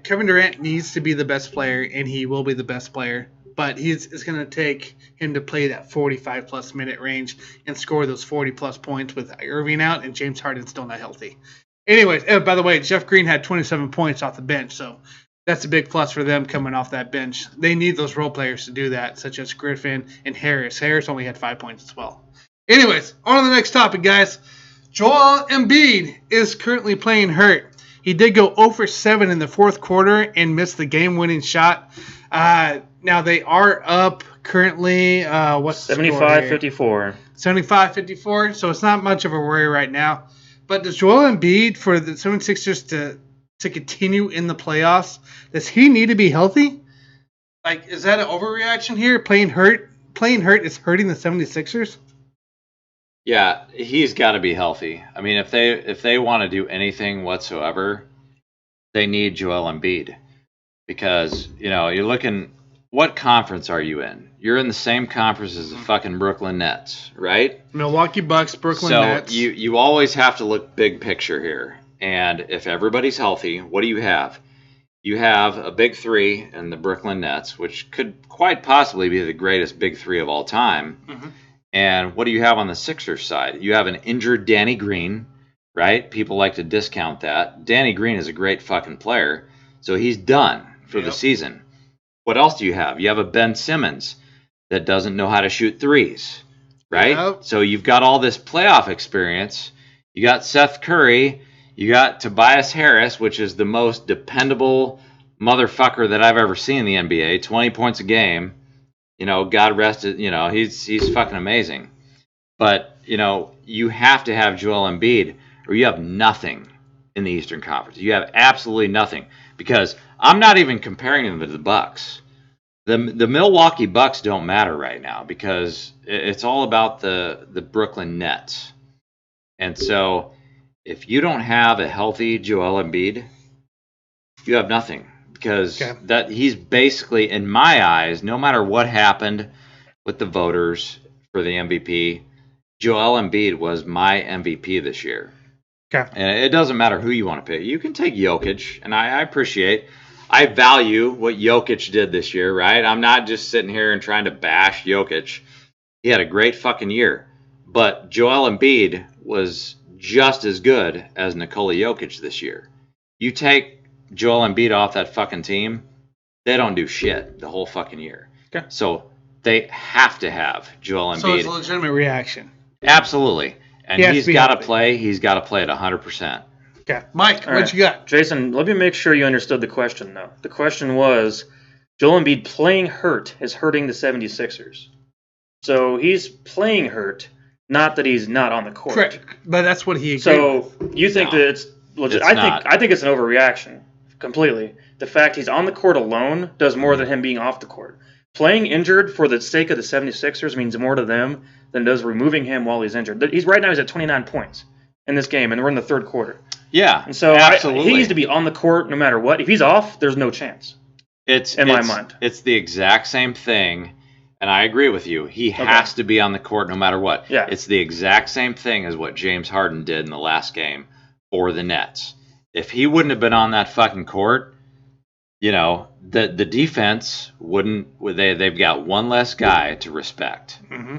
Kevin Durant needs to be the best player, and he will be the best player. But it's going to take him to play that 45-plus minute range and score those 40-plus points with Irving out and James Harden still not healthy. Anyways, by the way, Jeff Green had 27 points off the bench, so that's a big plus for them coming off that bench. They need those role players to do that, such as Griffin and Harris. Harris only had 5 points as well. Anyways, on to the next topic, guys. Joel Embiid is currently playing hurt. He did go 0 for 7 in the fourth quarter and missed the game-winning shot. Now they are up currently, what's the 75-54. 75-54, so it's not much of a worry right now. But does Joel Embiid, for the 76ers to continue in the playoffs, does he need to be healthy? Like, is that an overreaction here? Playing hurt is hurting the 76ers? Yeah, he's got to be healthy. I mean, if they want to do anything whatsoever, they need Joel Embiid. Because, you're looking, what conference are you in? You're in the same conference as the fucking Brooklyn Nets, right? Milwaukee Bucks, Brooklyn Nets. So you always have to look big picture here. And if everybody's healthy, what do you have? You have a big three in the Brooklyn Nets, which could quite possibly be the greatest big three of all time. Mm-hmm. And what do you have on the Sixers side? You have an injured Danny Green, right? People like to discount that. Danny Green is a great fucking player, so he's done for the season. What else do you have? You have a Ben Simmons that doesn't know how to shoot threes, right? Yep. So you've got all this playoff experience. You got Seth Curry. You got Tobias Harris, which is the most dependable motherfucker that I've ever seen in the NBA. 20 points a game. God rest it. He's fucking amazing. But, you have to have Joel Embiid or you have nothing in the Eastern Conference. You have absolutely nothing. Because I'm not even comparing them to the Bucks. The Milwaukee Bucks don't matter right now because it's all about the Brooklyn Nets. And so if you don't have a healthy Joel Embiid, you have nothing. Because that he's basically, in my eyes, no matter what happened with the voters for the MVP, Joel Embiid was my MVP this year. Okay. And it doesn't matter who you want to pick. You can take Jokic, and I value what Jokic did this year, right? I'm not just sitting here and trying to bash Jokic. He had a great fucking year. But Joel Embiid was just as good as Nikola Jokic this year. You take Joel Embiid off that fucking team, they don't do shit the whole fucking year. Okay. So they have to have Joel Embiid. So it's a legitimate reaction. Absolutely. And he's got to play. He's got to play at 100%. Okay. Mike, what you got? Jason, let me make sure you understood the question, though. The question was, Joel Embiid playing hurt is hurting the 76ers. So he's playing hurt, not that he's not on the court. Correct. But that's what he agreed So you think that it's legit? I think it's an overreaction. Completely. The fact he's on the court alone does more than him being off the court. Playing injured for the sake of the 76ers means more to them than does removing him while he's injured. Right now he's at 29 points in this game, and we're in the third quarter. Yeah, and so he needs to be on the court no matter what. If he's off, there's no chance. In my mind. It's the exact same thing And I agree with you. He has to be on the court no matter what. Yeah. It's the exact same thing as what James Harden did in the last game for the Nets. If he wouldn't have been on that fucking court, the defense wouldn't. They've got one less guy to respect. Mm-hmm.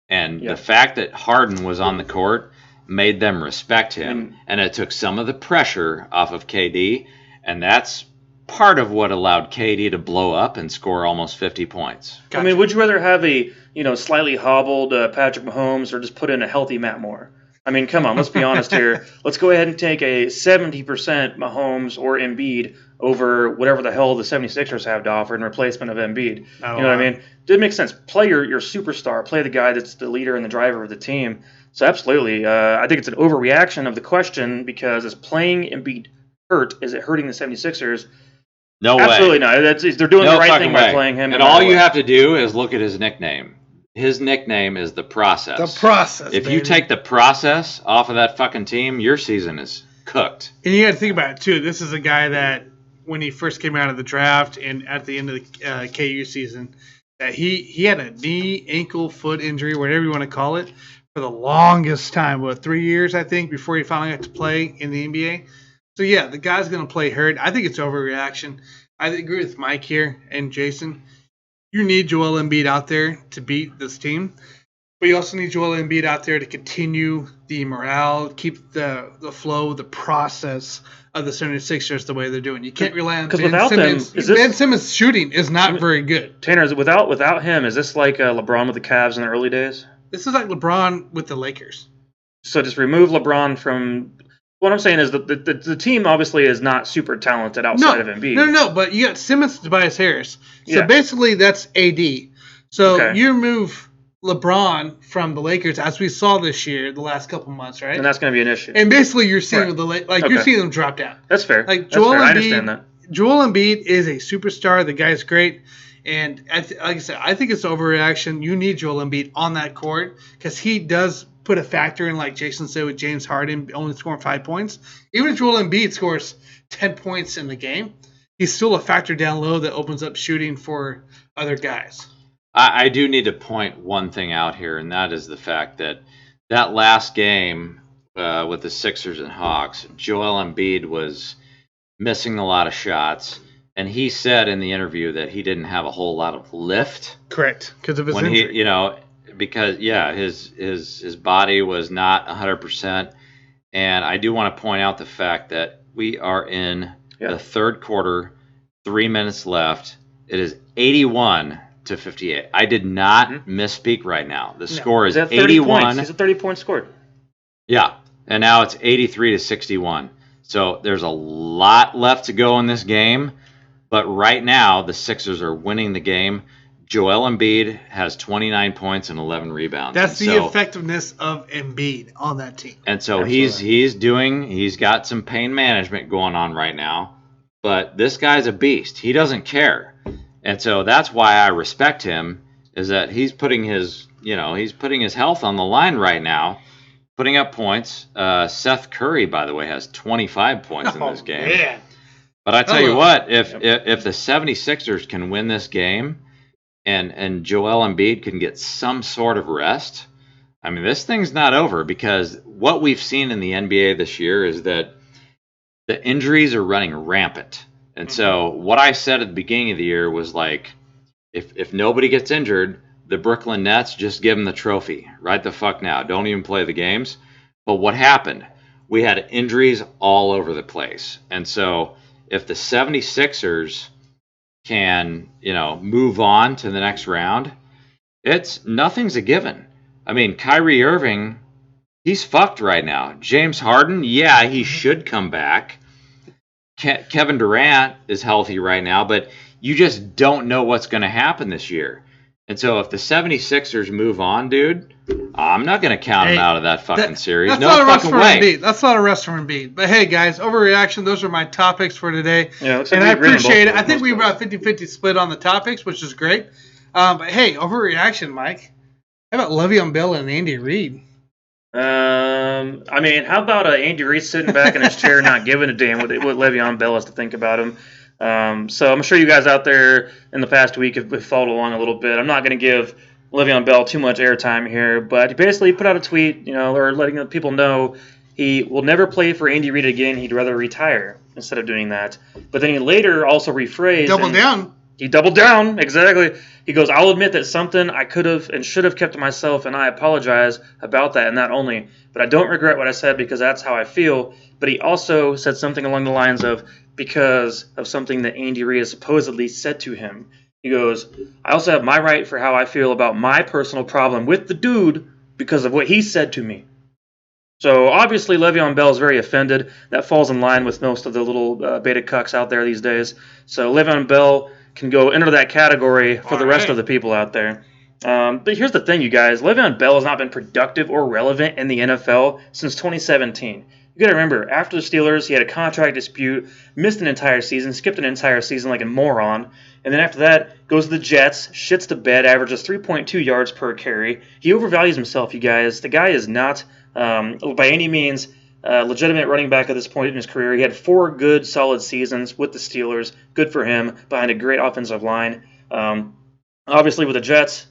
And the fact that Harden was on the court made them respect him, and it took some of the pressure off of KD, and that's part of what allowed KD to blow up and score almost 50 points. Gotcha. I mean, would you rather have a slightly hobbled Patrick Mahomes or just put in a healthy Matt Moore? I mean, come on, let's be honest here. Let's go ahead and take a 70% Mahomes or Embiid over whatever the hell the 76ers have to offer in replacement of Embiid. You know what I mean? Did make sense. Play your superstar. Play the guy that's the leader and the driver of the team. So absolutely, I think it's an overreaction of the question because is playing Embiid hurt? Is it hurting the 76ers? No way. Absolutely not. They're doing the right thing by playing him. And all you have to do is look at his nickname. His nickname is the process. The process. If you take the process off of that fucking team, your season is cooked. And you got to think about it too. This is a guy that when he first came out of the draft and at the end of the KU season, that he had a knee, ankle, foot injury, whatever you want to call it, for the longest time. 3 years I think before he finally got to play in the NBA. So, yeah, the guy's going to play hurt. I think it's overreaction. I agree with Mike here and Jason. You need Joel Embiid out there to beat this team. But you also need Joel Embiid out there to continue the morale, keep the flow, the process of the 76ers the way they're doing. You can't rely on Ben Simmons. Ben Simmons' shooting is not very good. Tanner, without him, is this like LeBron with the Cavs in the early days? This is like LeBron with the Lakers. So just remove LeBron from... What I'm saying is the team obviously is not super talented outside of Embiid. No, but you got Simmons, Tobias Harris. So basically that's AD. So you remove LeBron from the Lakers, as we saw this year, the last couple months, right? And that's going to be an issue. And basically you're seeing you're seeing them drop down. That's fair. Like Joel Embiid, I understand that. Joel Embiid is a superstar. The guy's great. And like I said, I think it's overreaction. You need Joel Embiid on that court because he does put a factor in, like Jason said, with James Harden only scoring 5 points. Even if Joel Embiid scores 10 points in the game, he's still a factor down low that opens up shooting for other guys. I do need to point one thing out here, and that is the fact that last game with the Sixers and Hawks, Joel Embiid was missing a lot of shots, and he said in the interview that he didn't have a whole lot of lift. Correct, because of his injury. Because his body was not 100%, and I do want to point out the fact that we are in the third quarter, 3 minutes left. It is 81-58. I did not misspeak right now. The score is 81. He's a 30-point scored. Yeah, and now it's 83-61. So there's a lot left to go in this game, but right now the Sixers are winning the game. Joel Embiid has 29 points and 11 rebounds. That's the effectiveness of Embiid on that team. And so he's got some pain management going on right now, but this guy's a beast. He doesn't care. And so that's why I respect him, is that he's putting his health on the line right now, putting up points. Seth Curry, by the way, has 25 points in this game. Man. But I tell you what, if the 76ers can win this game, and Joel Embiid can get some sort of rest, I mean, this thing's not over, because what we've seen in the NBA this year is that the injuries are running rampant. And so what I said at the beginning of the year was like, if nobody gets injured, the Brooklyn Nets, just give them the trophy right the fuck now. Don't even play the games. But what happened? We had injuries all over the place. And so if the 76ers can, move on to the next round, nothing's a given. I mean, Kyrie Irving, he's fucked right now. James Harden, he should come back. Kevin Durant is healthy right now, but you just don't know what's going to happen this year. And so if the 76ers move on, dude, I'm not going to count them out of that fucking series. That's no not fucking way. Embiid. That's not a rest from Embiid. But hey, guys, overreaction. Those are my topics for today. Yeah, and I appreciate it. I think we brought 50-50 split on the topics, which is great. But hey, overreaction, Mike. How about LEveon Bell and Andy Reid? I mean, how about Andy Reid sitting back in his chair not giving a damn what LEveon Bell has to think about him? So I'm sure you guys out there in the past week have followed along a little bit. I'm not going to give LEveon Bell too much airtime here, but he basically put out a tweet, or letting the people know he will never play for Andy Reid again. He'd rather retire instead of doing that. But then he later also rephrased. Double down. He doubled down, exactly. He goes, I'll admit that something I could have and should have kept to myself, and I apologize about that and that only. But I don't regret what I said because that's how I feel. But he also said something along the lines of, because of something that Andy Reid has supposedly said to him. He goes, I also have my right for how I feel about my personal problem with the dude because of what he said to me. So obviously LEveon Bell is very offended. That falls in line with most of the little beta cucks out there these days. So LEveon Bell can go into that category for the rest of the people out there. But here's the thing, you guys. LEveon Bell has not been productive or relevant in the NFL since 2017. You got to remember, after the Steelers, he had a contract dispute, missed an entire season, skipped an entire season like a moron, and then after that, goes to the Jets, shits the bed, averages 3.2 yards per carry. He overvalues himself, you guys. The guy is not, by any means, legitimate running back at this point in his career. He had 4 good, solid seasons with the Steelers. Good for him, behind a great offensive line. Obviously, with the Jets,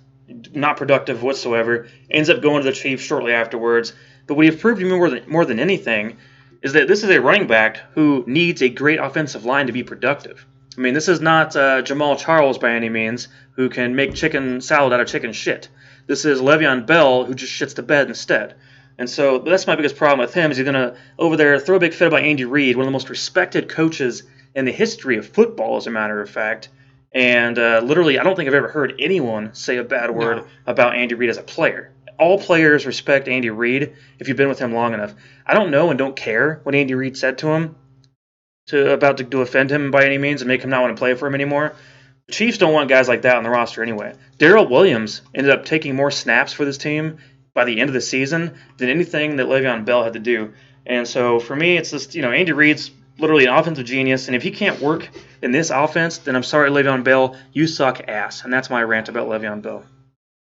not productive whatsoever. Ends up going to the Chiefs shortly afterwards. But what he's proved to me more than anything is that this is a running back who needs a great offensive line to be productive. I mean, this is not Jamal Charles by any means, who can make chicken salad out of chicken shit. This is LEveon Bell, who just shits the bed instead. And so that's my biggest problem with him, is he's going to, over there, throw a big fit about Andy Reid, one of the most respected coaches in the history of football, as a matter of fact. And literally, I don't think I've ever heard anyone say a bad word about Andy Reid as a player. All players respect Andy Reid if you've been with him long enough. I don't know and don't care what Andy Reid said to him to offend him by any means and make him not want to play for him anymore. The Chiefs don't want guys like that on the roster anyway. Darrell Williams ended up taking more snaps for this team by the end of the season than anything that LEveon Bell had to do. And so for me, it's just, Andy Reid's literally an offensive genius, and if he can't work in this offense, then I'm sorry, LEveon Bell, you suck ass. And that's my rant about LEveon Bell.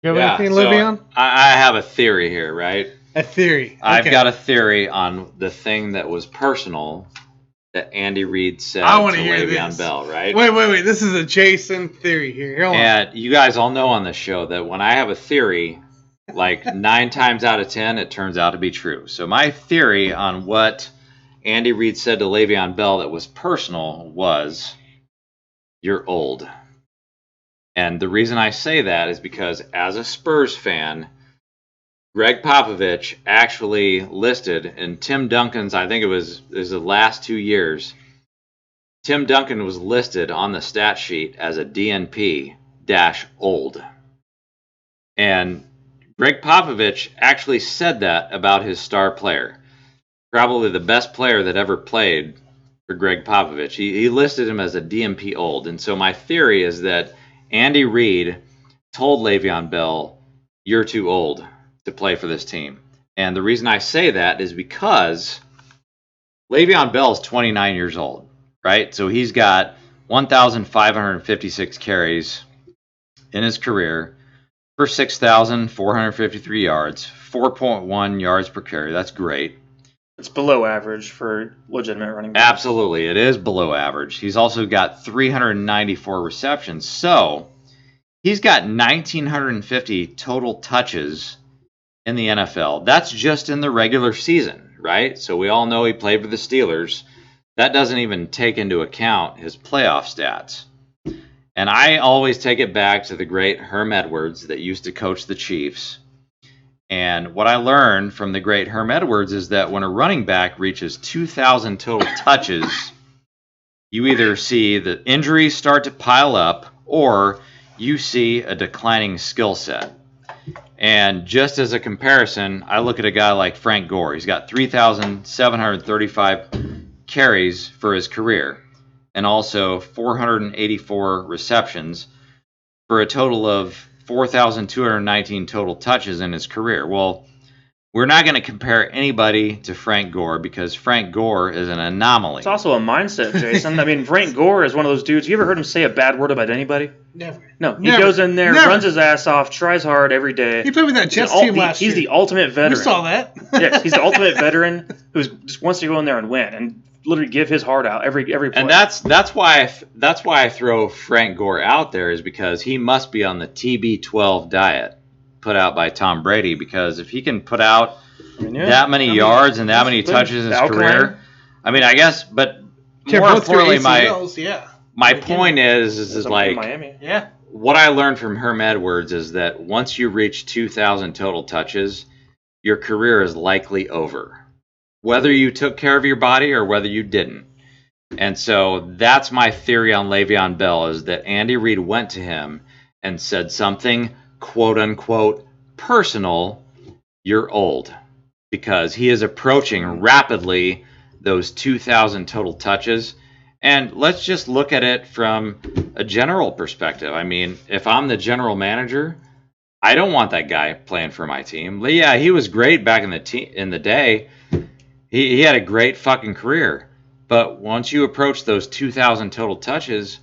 You have anything, LEveon? I have a theory here, right? A theory. Okay. I've got a theory on the thing that was personal that Andy Reid said to LEveon Bell, right? Wait. This is a Jason theory here. And you guys all know on this show that when I have a theory, like 9 times out of 10, it turns out to be true. So my theory on what Andy Reid said to LEveon Bell that was personal was, you're old. And the reason I say that is because as a Spurs fan, Greg Popovich actually listed in Tim Duncan's, I think it was the last 2 years, Tim Duncan was listed on the stat sheet as a DNP-old. And Greg Popovich actually said that about his star player. Probably the best player that ever played for Greg Popovich. He listed him as a DNP old. And so my theory is that Andy Reid told LEveon Bell, you're too old to play for this team. And the reason I say that is because LEveon Bell is 29 years old, right? So he's got 1,556 carries in his career for 6,453 yards, 4.1 yards per carry. That's great. It's below average for legitimate running backs. Absolutely, it is below average. He's also got 394 receptions. So he's got 1,950 total touches in the NFL. That's just in the regular season, right? So we all know he played for the Steelers. That doesn't even take into account his playoff stats. And I always take it back to the great Herm Edwards that used to coach the Chiefs. And what I learned from the great Herm Edwards is that when a running back reaches 2,000 total touches, you either see the injuries start to pile up or you see a declining skill set. And just as a comparison, I look at a guy like Frank Gore. He's got 3,735 carries for his career and also 484 receptions for a total of 4,219 total touches in his career. Well, we're not going to compare anybody to Frank Gore because Frank Gore is an anomaly. It's also a mindset, Jason. I mean, Frank Gore is one of those dudes. You ever heard him say a bad word about anybody? Never. No. He goes in there, runs his ass off, tries hard every day. He played with that Jets team last year. He's the ultimate veteran. We saw that. Yes, he's the ultimate veteran who just wants to go in there and win. And literally give his heart out every play. And that's why I throw Frank Gore out there, is because he must be on the TB12 diet put out by Tom Brady, because if he can put out that many yards and that many touches in his career, I mean, I guess, but more importantly, my point is like Miami. Yeah. what I learned from Herm Edwards is that once you reach 2,000 total touches, your career is likely over, whether you took care of your body or whether you didn't. And so that's my theory on Le'Veon Bell, is that Andy Reid went to him and said something, quote unquote, personal, you're old, because he is approaching rapidly those 2,000 total touches. And let's just look at it from a general perspective. I mean, if I'm the general manager, I don't want that guy playing for my team. Yeah, he was great back in the day. He had a great fucking career. But once you approach those 2,000 total touches,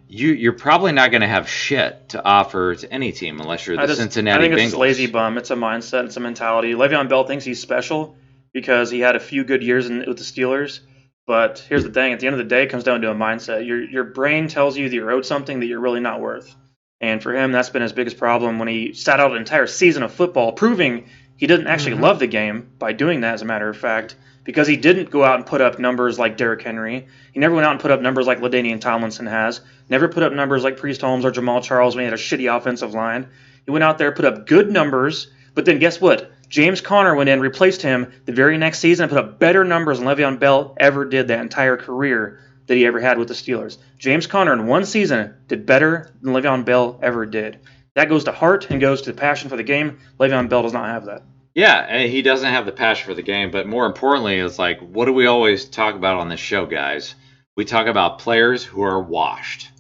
you're probably not going to have shit to offer to any team unless you're the Cincinnati Bengals. I think it's lazy bum. It's a mindset. It's a mentality. Le'Veon Bell thinks he's special because he had a few good years with the Steelers. But here's the thing. At the end of the day, it comes down to a mindset. Your brain tells you that you're owed something that you're really not worth. And for him, that's been his biggest problem when he sat out an entire season of football, proving he didn't actually love the game by doing that, as a matter of fact, because he didn't go out and put up numbers like Derrick Henry. He never went out and put up numbers like LaDainian Tomlinson has. Never put up numbers like Priest Holmes or Jamal Charles when he had a shitty offensive line. He went out there, put up good numbers, but then guess what? James Conner went in, replaced him the very next season, and put up better numbers than Le'Veon Bell ever did that entire career that he ever had with the Steelers. James Conner in one season did better than Le'Veon Bell ever did. That goes to heart and goes to passion for the game. Le'Veon Bell does not have that. Yeah, and he doesn't have the passion for the game, but more importantly, it's like, what do we always talk about on this show, guys? We talk about players who are washed.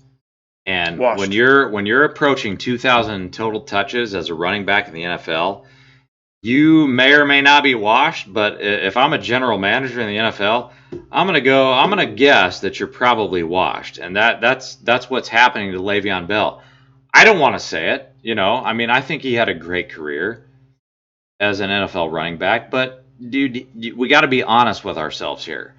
And when you're approaching 2,000 total touches as a running back in the NFL, you may or may not be washed, but if I'm a general manager in the NFL, I'm gonna guess that you're probably washed, and that's what's happening to Le'Veon Bell. I don't want to say it, I mean, I think he had a great career as an NFL running back, but dude, we got to be honest with ourselves here,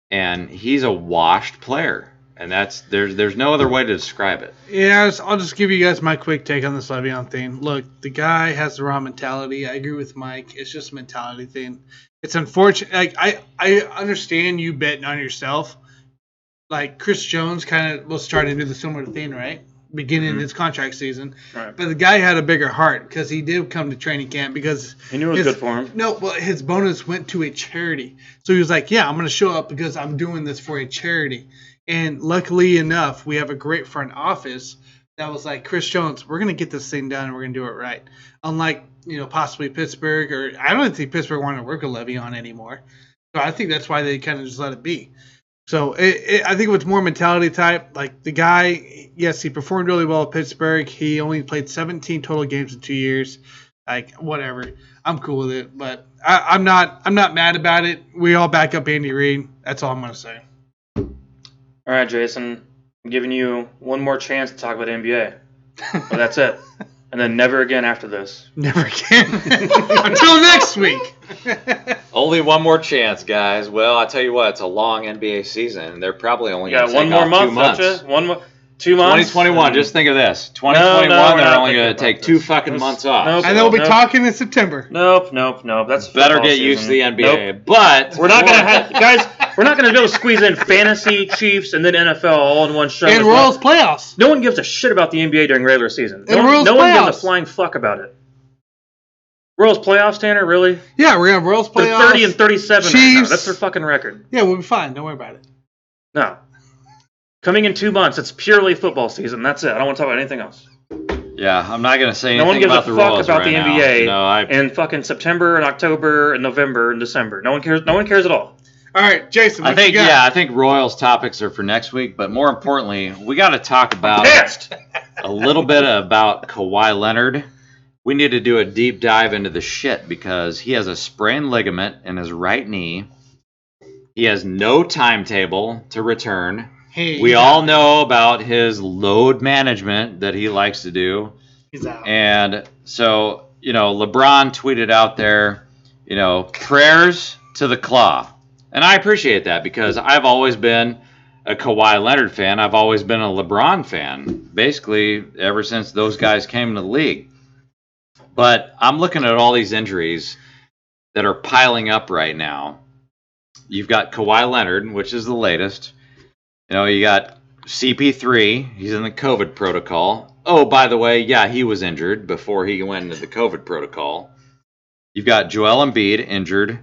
and he's a washed player. And there's no other way to describe it. Yeah, I'll just give you guys my quick take on this Le'Veon thing. Look, the guy has the wrong mentality. I agree with Mike. It's just a mentality thing. It's unfortunate. Like I understand you betting on yourself. Like Chris Jones kind of was starting to do the similar thing, right? Beginning his contract season. Right. But the guy had a bigger heart because he did come to training camp because he knew it was good for him. No, well, his bonus went to a charity. So he was like, yeah, I'm going to show up because I'm doing this for a charity. And luckily enough, we have a great front office that was like, Chris Jones, we're going to get this thing done and we're going to do it right. Unlike, possibly Pittsburgh, or I don't think Pittsburgh wanted to work with Le'Veon anymore. So I think that's why they kind of just let it be. So I think it was more mentality type. Like the guy, yes, he performed really well at Pittsburgh. He only played 17 total games in 2 years. Like, whatever. I'm cool with it. But I'm not mad about it. We all back up Andy Reid. That's all I'm going to say. All right, Jason, I'm giving you one more chance to talk about NBA. But that's it. And then never again after this. Never again. Until next week. Only one more chance, guys. Well, I tell you what, it's a long NBA season. They're probably only going to take off 2 months. Don't you? 1 month. 2 months. 2021. Just think of this. 2021, they're only going to take 2 fucking months off. Nope, and they'll be talking in September. Nope. That's better get used to the NBA. Nope. But we're not going to have guys. We're not going to be able to squeeze in fantasy, Chiefs, and then NFL all in one show. And Royals playoffs. No one gives a shit about the NBA during regular season. No one gives a flying fuck about it. Royals playoffs, Tanner? Really? Yeah, we're going to have Royals playoffs. They're 30 and 37 right now. That's their fucking record. Yeah, we'll be fine. Don't worry about it. No. Coming in 2 months, it's purely football season. That's it. I don't want to talk about anything else. Yeah, I'm not going to say anything about the Royals right now. No one gives a fuck about the NBA in fucking September and October and November and December. No one cares. No one cares at all. All right, Jason. I think Royals topics are for next week, but more importantly, we got to talk about a little bit about Kawhi Leonard. We need to do a deep dive into the shit because he has a sprained ligament in his right knee. He has no timetable to return. We all know about his load management that he likes to do. He's out. And so, LeBron tweeted out there, prayers to the claw. And I appreciate that because I've always been a Kawhi Leonard fan. I've always been a LeBron fan, basically ever since those guys came into the league. But I'm looking at all these injuries that are piling up right now. You've got Kawhi Leonard, which is the latest. You got CP3. He's in the COVID protocol. Oh, by the way, yeah, he was injured before he went into the COVID protocol. You've got Joel Embiid injured,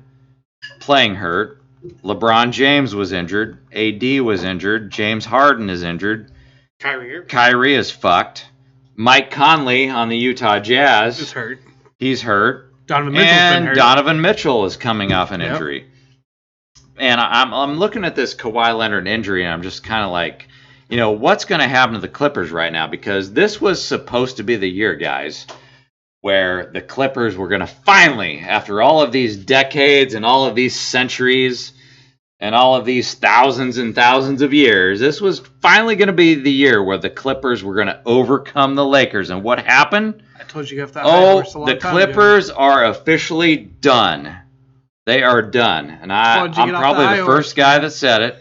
playing hurt. LeBron James was injured. AD was injured. James Harden is injured. Kyrie is fucked. Mike Conley on the Utah Jazz is hurt. He's hurt. Donovan Mitchell's been hurt. Donovan Mitchell is coming off an injury. And I'm looking at this Kawhi Leonard injury, and I'm just kind of like, what's going to happen to the Clippers right now? Because this was supposed to be the year, guys, where the Clippers were going to finally, after all of these decades and all of these centuries and all of these thousands and thousands of years, this was finally going to be the year where the Clippers were going to overcome the Lakers. And what happened? I told you got that high horse a long the time Clippers ago. are officially done. They are done. And I'm probably the first guy that said it.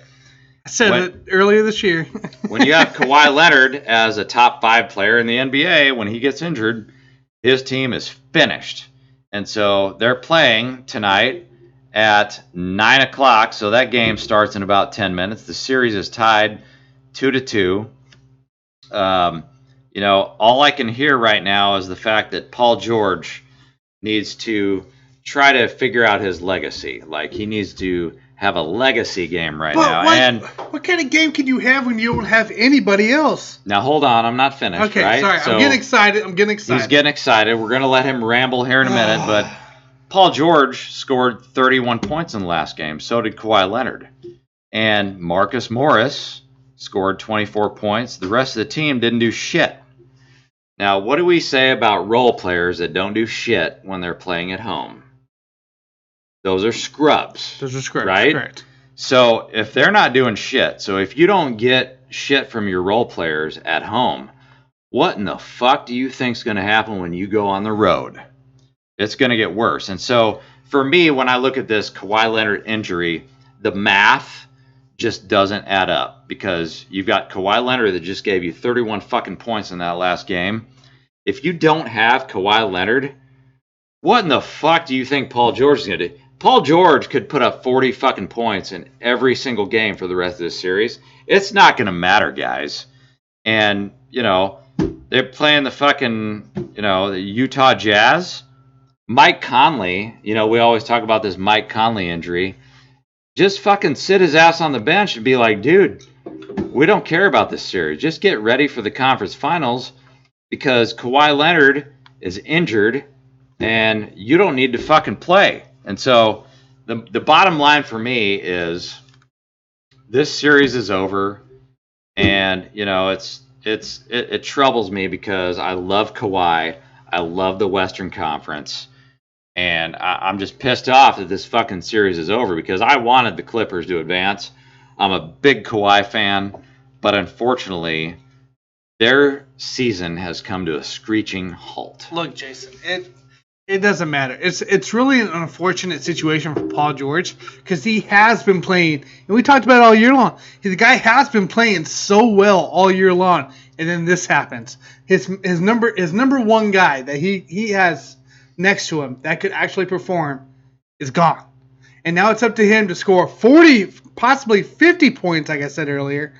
I said it earlier this year. When you have Kawhi Leonard as a top 5 player in the NBA, when he gets injured, his team is finished. And so they're playing tonight at 9 o'clock. So that game starts in about 10 minutes. The series is tied 2-2. All I can hear right now is the fact that Paul George needs to try to figure out his legacy. Like, he needs to have a legacy game right now. What kind of game can you have when you don't have anybody else? Now, hold on. I'm not finished, okay, right? sorry. I'm getting excited. He's getting excited. We're going to let him ramble here in a minute. But Paul George scored 31 points in the last game. So did Kawhi Leonard. And Marcus Morris scored 24 points. The rest of the team didn't do shit. Now, what do we say about role players that don't do shit when they're playing at home? Those are scrubs. Right? Correct. So if they're not doing shit, so if you don't get shit from your role players at home, what in the fuck do you think's going to happen when you go on the road? It's going to get worse. And so for me, when I look at this Kawhi Leonard injury, the math just doesn't add up because you've got Kawhi Leonard that just gave you 31 fucking points in that last game. If you don't have Kawhi Leonard, what in the fuck do you think Paul George is going to do? Paul George could put up 40 fucking points in every single game for the rest of this series. It's not going to matter, guys. And, they're playing the fucking, the Utah Jazz. Mike Conley, we always talk about this Mike Conley injury. Just fucking sit his ass on the bench and be like, dude, we don't care about this series. Just get ready for the conference finals because Kawhi Leonard is injured and you don't need to fucking play. And so the bottom line for me is this series is over, and it troubles me because I love Kawhi, I love the Western Conference, and I'm just pissed off that this fucking series is over because I wanted the Clippers to advance. I'm a big Kawhi fan, but unfortunately, their season has come to a screeching halt. Look, Jason, it doesn't matter. It's really an unfortunate situation for Paul George because he has been playing, and we talked about it all year long. The guy has been playing so well all year long, and then this happens. His number one guy that he has next to him that could actually perform is gone, and now it's up to him to score 40, possibly 50 points, like I said earlier.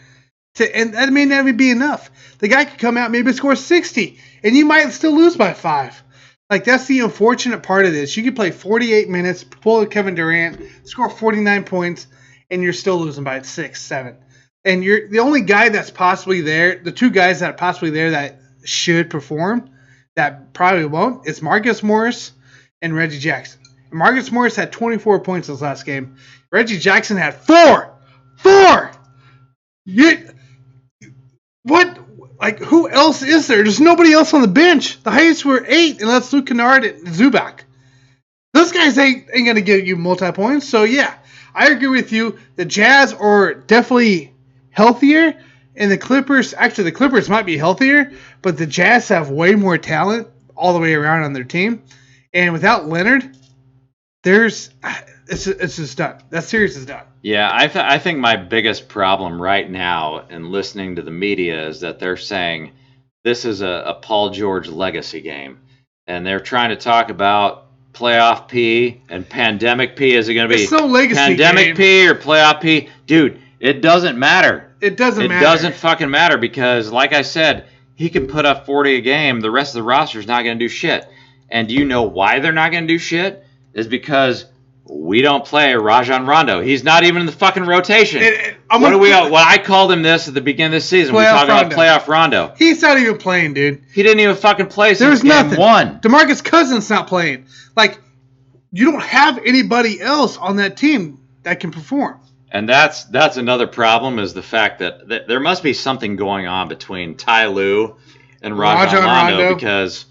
And that may not even be enough. The guy could come out maybe score 60, and you might still lose by 5. Like, that's the unfortunate part of this. You could play 48 minutes, pull Kevin Durant, score 49 points, and you're still losing by 6, 7. And you're the only guy that's possibly there, the two guys that are possibly there that should perform, that probably won't, is Marcus Morris and Reggie Jackson. And Marcus Morris had 24 points this last game. Reggie Jackson had 4! 4! What? Like, who else is there? There's nobody else on the bench. The highest were 8, and that's Luke Kennard and Zubac. Those guys ain't going to give you multi-points. So, yeah, I agree with you. The Jazz are definitely healthier, and the Clippers might be healthier, but the Jazz have way more talent all the way around on their team. And without Leonard, it's it's just done. That series is done. Yeah, I think my biggest problem right now in listening to the media is that they're saying this is a Paul George legacy game. And they're trying to talk about playoff P and pandemic P. Is it going to be It's no legacy pandemic game. P or playoff P? Dude, it doesn't matter. It doesn't matter. It doesn't fucking matter because, like I said, he can put up 40 a game. The rest of the roster's not going to do shit. And do you know why they're not going to do shit? Is because we don't play Rajon Rondo. He's not even in the fucking rotation. What I called him this at the beginning of this season. We talked about playoff Rondo. He's not even playing, dude. He didn't even fucking play since There's nothing. game one. DeMarcus Cousins not playing. Like, you don't have anybody else on that team that can perform. And that's another problem is the fact that there must be something going on between Ty Lue and Rajon Rondo because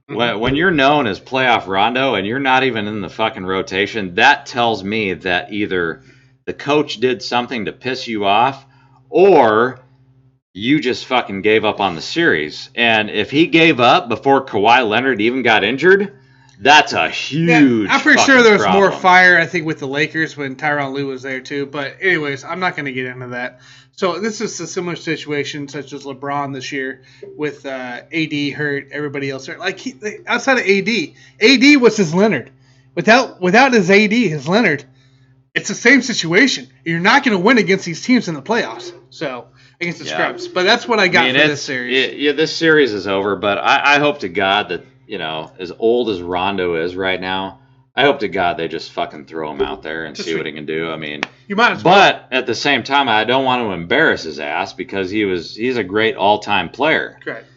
when you're known as playoff Rondo and you're not even in the fucking rotation, that tells me that either the coach did something to piss you off or you just fucking gave up on the series. And if he gave up before Kawhi Leonard even got injured, that's a huge I'm pretty sure there was problem. more fire, I think, with the Lakers when Tyronn Lue was there too. But anyways, I'm not going to get into that. So this is a similar situation such as LeBron this year with AD hurt, everybody else hurt. Like outside of AD was his Leonard. Without his AD, his Leonard, it's the same situation. You're not going to win against these teams in the playoffs. So against the scrubs. But that's what I got for this series. This series is over. But I hope to God that, you know, as old as Rondo is right now, I hope to God they just fucking throw him out there and see what he can do. I mean, you might as well. But at the same time, I don't want to embarrass his ass because he's a great all-time player. Correct.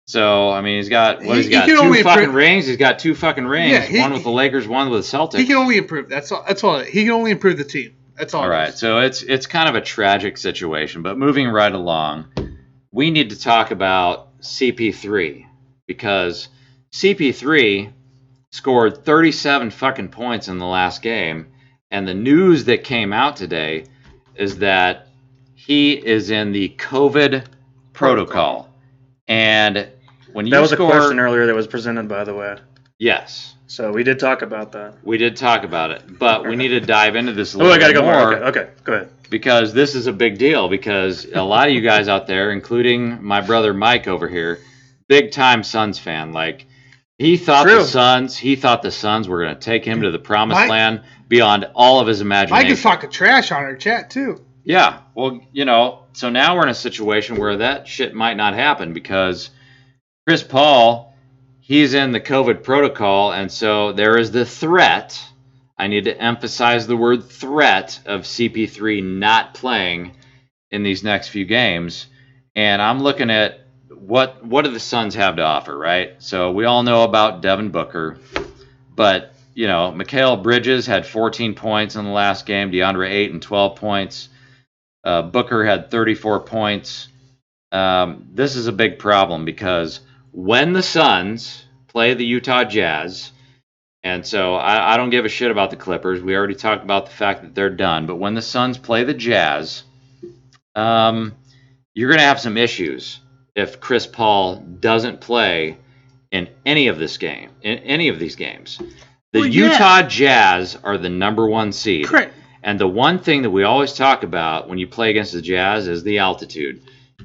So I mean, he's got two fucking rings. He's got two fucking rings. One with the Lakers, one with the Celtics. He can only improve. That's all. He can only improve the team. That's all. All right. So it's kind of a tragic situation. But moving right along, we need to talk about CP3 because CP3 scored 37 fucking points in the last game, and the news that came out today is that he is in the COVID protocol. And when that was a question earlier that was presented, by the way. Yes. So we did talk about that. We did talk about it, but we need to dive into this a little bit I gotta more. go more. Okay, go ahead. Because this is a big deal. Because a lot of you guys out there, including my brother Mike over here, big time Suns fan. Like he thought the Suns were going to take him to the promised land beyond all of his imagination. Mike is talking trash on our chat too. Yeah, well, you know, so now we're in a situation where that shit might not happen because Chris Paul, he's in the COVID protocol, and so there is the threat. I need to emphasize the word threat of CP3 not playing in these next few games. And I'm looking at what do the Suns have to offer, right? So we all know about Devin Booker, but, you know, Mikal Bridges had 14 points in the last game, DeAndre 8 and 12 points. Booker had 34 points. This is a big problem because when the Suns play the Utah Jazz, and so I don't give a shit about the Clippers. We already talked about the fact that they're done. But when the Suns play the Jazz, you're going to have some issues if Chris Paul doesn't play in any of these games. The Utah Jazz are the number one seed. Correct. And the one thing that we always talk about when you play against the Jazz is the altitude.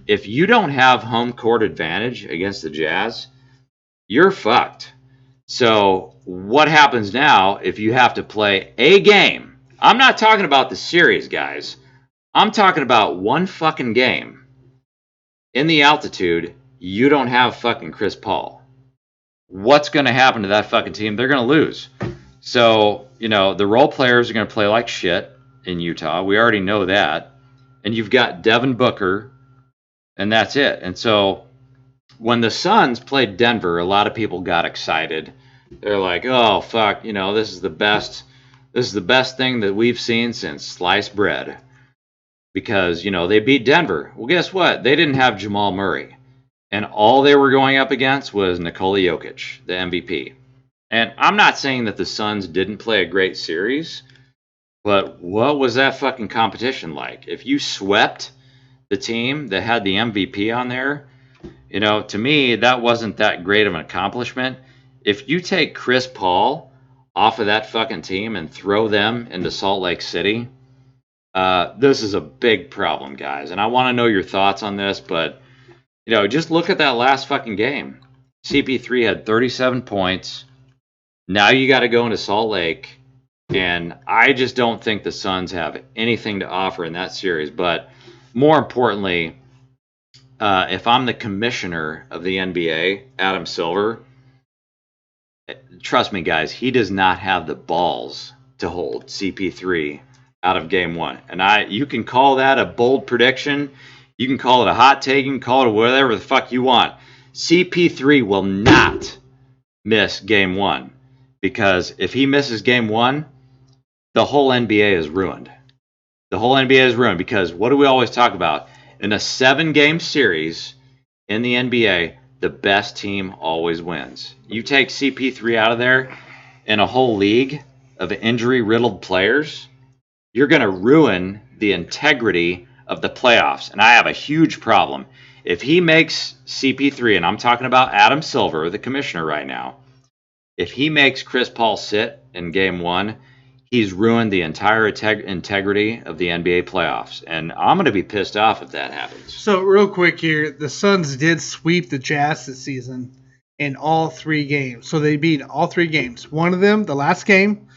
If you don't have home court advantage against the Jazz, you're fucked. So what happens now if you have to play a game? I'm not talking about the series, guys. I'm talking about one fucking game. In the altitude, you don't have fucking Chris Paul. What's going to happen to that fucking team? They're going to lose. So, you know, the role players are going to play like shit in Utah. We already know that. And you've got Devin Booker, and that's it. And so when the Suns played Denver, a lot of people got excited. They're like, oh, fuck, you know, this is the best thing that we've seen since sliced bread. Because, you know, they beat Denver. Well, guess what? They didn't have Jamal Murray. And all they were going up against was Nikola Jokic, the MVP. And I'm not saying that the Suns didn't play a great series, but what was that fucking competition like? If you swept the team that had the MVP on there, you know, to me, that wasn't that great of an accomplishment. If you take Chris Paul off of that fucking team and throw them into Salt Lake City, this is a big problem, guys. And I want to know your thoughts on this, but, just look at that last fucking game. CP3 had 37 points. Now you got to go into Salt Lake. And I just don't think the Suns have anything to offer in that series. But more importantly, if I'm the commissioner of the NBA, Adam Silver, trust me, guys, he does not have the balls to hold CP3 out of game one. And you can call that a bold prediction. You can call it a hot take. You can call it whatever the fuck you want. CP3 will not miss game one. Because if he misses game one, the whole NBA is ruined. The whole NBA is ruined because what do we always talk about? In a 7-game series in the NBA, the best team always wins. You take CP3 out of there in a whole league of injury-riddled players, you're going to ruin the integrity of the playoffs. And I have a huge problem. If he makes CP3, and I'm talking about Adam Silver, the commissioner right now, if he makes Chris Paul sit in game one, he's ruined the entire integrity of the NBA playoffs. And I'm going to be pissed off if that happens. So, real quick here, the Suns did sweep the Jazz this season in all 3 games. So, they beat all 3 games. One of them, the last game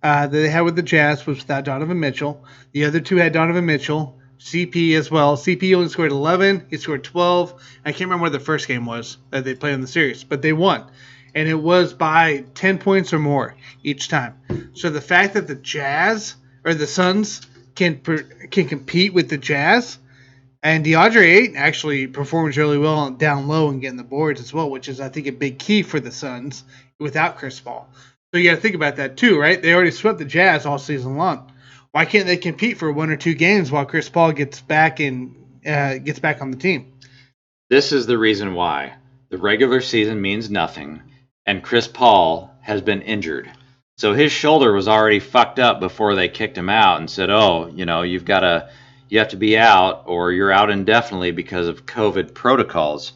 that they had with the Jazz, was without Donovan Mitchell. The other 2 had Donovan Mitchell, CP as well. CP only scored 11. He scored 12. I can't remember what the first game was that they played in the series, but they won. And it was by 10 points or more each time. So the fact that the Jazz or the Suns can compete with the Jazz, and DeAndre Ayton actually performs really well down low and getting the boards as well, which is, I think, a big key for the Suns without Chris Paul. So you got to think about that too, right? They already swept the Jazz all season long. Why can't they compete for 1 or 2 games while Chris Paul gets back on the team? This is the reason why. The regular season means nothing. And Chris Paul has been injured. So his shoulder was already fucked up before they kicked him out and said, you have to be out or you're out indefinitely because of COVID protocols.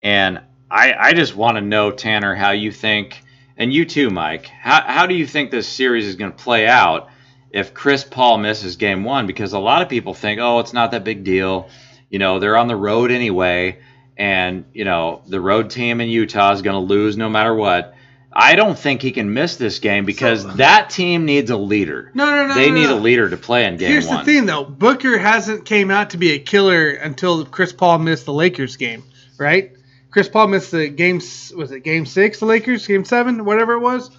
And I just want to know, Tanner, how you think, and you too, Mike, how do you think this series is going to play out if Chris Paul misses game one? Because a lot of people think, it's not that big deal. They're on the road anyway. And, the road team in Utah is going to lose no matter what. I don't think he can miss this game because that team needs a leader. No. They need a leader to play in game one. Here's the thing, though. Booker hasn't came out to be a killer until Chris Paul missed the Lakers game, right? Chris Paul missed the game, was it game 6, the Lakers? Game 7, whatever it was?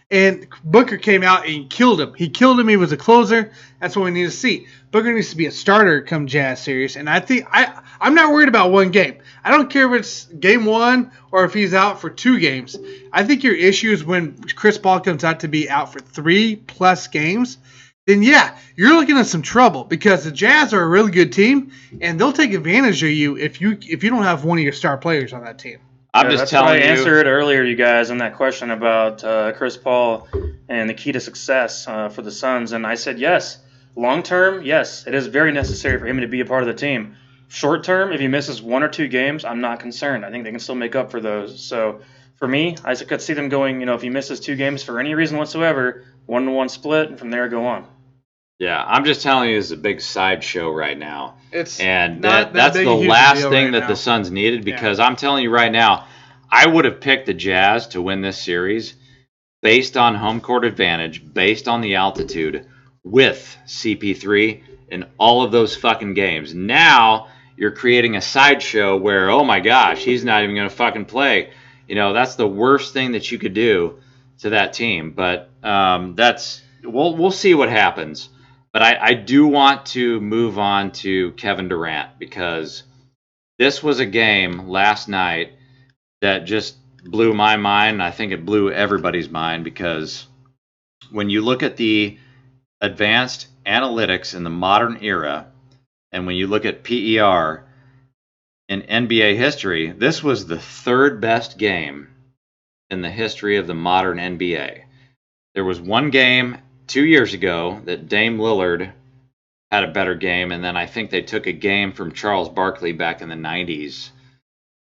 And Booker came out and killed him. He killed him. He was a closer. That's what we need to see. Booker needs to be a starter come Jazz series. And I think I'm not worried about one game. I don't care if it's game 1 or if he's out for 2 games. I think your issue is when Chris Paul comes out to be out for 3+ games. Then, yeah, you're looking at some trouble because the Jazz are a really good team, and they'll take advantage of you if you don't have one of your star players on that team. I'm just telling you. I answered earlier, you guys, on that question about Chris Paul and the key to success for the Suns, and I said yes. Long term, yes, it is very necessary for him to be a part of the team. Short term, if he misses 1 or 2 games, I'm not concerned. I think they can still make up for those. So for me, I could see them going, if he misses 2 games for any reason whatsoever, 1-1 split, and from there go on. Yeah, I'm just telling you, it's a big sideshow right now. It's and not that's big the a huge last deal thing right that now. the Suns needed because I'm telling you right now, I would have picked the Jazz to win this series based on home court advantage, based on the altitude, with CP3 in all of those fucking games. Now you're creating a sideshow where, oh my gosh, he's not even going to fucking play. That's the worst thing that you could do to that team. But we'll see what happens. But I do want to move on to Kevin Durant because this was a game last night that just blew my mind. And I think it blew everybody's mind because when you look at the advanced analytics in the modern era, and when you look at PER in NBA history, this was the 3rd best game in the history of the modern NBA. There was one game 2 years ago that Dame Lillard had a better game, and then I think they took a game from Charles Barkley back in the 90s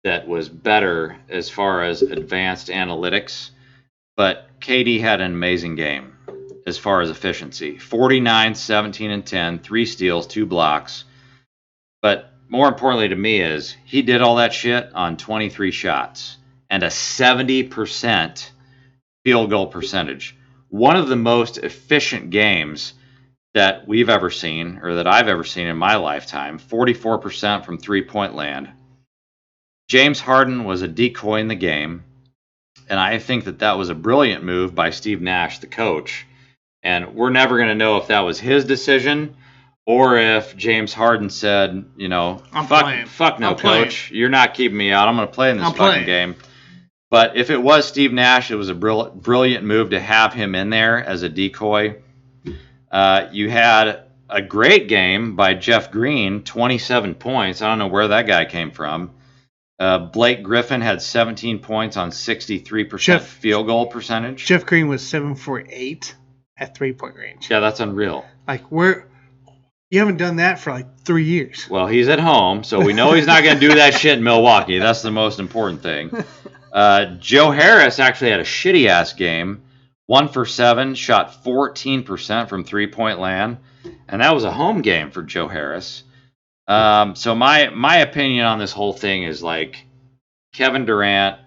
that was better as far as advanced analytics. but KD had an amazing game as far as efficiency. 49, 17, and 10, 3 steals, 2 blocks. But more importantly to me is he did all that shit on 23 shots and a 70% field goal percentage. One of the most efficient games that we've ever seen, or that I've ever seen in my lifetime. 44% from three-point land. James Harden was a decoy in the game, and I think that was a brilliant move by Steve Nash, the coach. And we're never going to know if that was his decision or if James Harden said, fuck no, coach. You're not keeping me out. I'm going to play in this fucking game. But if it was Steve Nash, it was a brilliant move to have him in there as a decoy. You had a great game by Jeff Green, 27 points. I don't know where that guy came from. Blake Griffin had 17 points on 63% field goal percentage. Jeff Green was 7 for 8 at 3-point range. Yeah, that's unreal. You haven't done that for 3 years. Well, he's at home, so we know he's not going to do that shit in Milwaukee. That's the most important thing. Joe Harris actually had a shitty-ass game. 1 for 7, shot 14% from three-point land. And that was a home game for Joe Harris. So my opinion on this whole thing is Kevin Durant,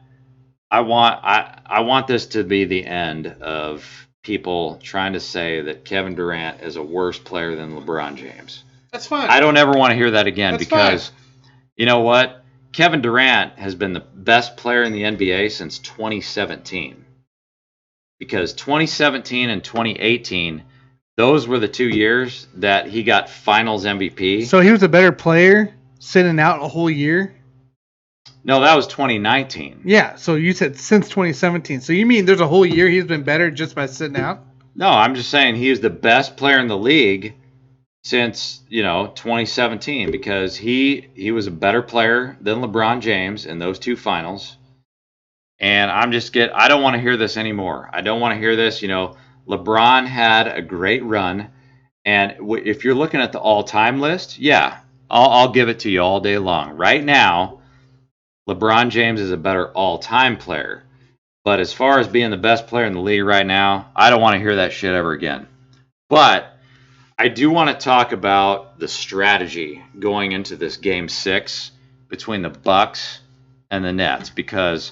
I want this to be the end of people trying to say that Kevin Durant is a worse player than LeBron James. That's fine. I don't ever want to hear that again. That's because fine. You know what? Kevin Durant has been the best player in the NBA since 2017. Because 2017 and 2018, those were the 2 years that he got Finals MVP. So he was a better player sitting out a whole year? No, that was 2019. Yeah, so you said since 2017. So you mean there's a whole year he's been better just by sitting out? No, I'm just saying he is the best player in the league since, 2017 because he was a better player than LeBron James in those 2 finals. And I don't want to hear this anymore. I don't want to hear this. LeBron had a great run. And if you're looking at the all-time list, yeah, I'll give it to you all day long. Right now, LeBron James is a better all-time player. But as far as being the best player in the league right now, I don't want to hear that shit ever again. But I do want to talk about the strategy going into this Game 6 between the Bucks and the Nets because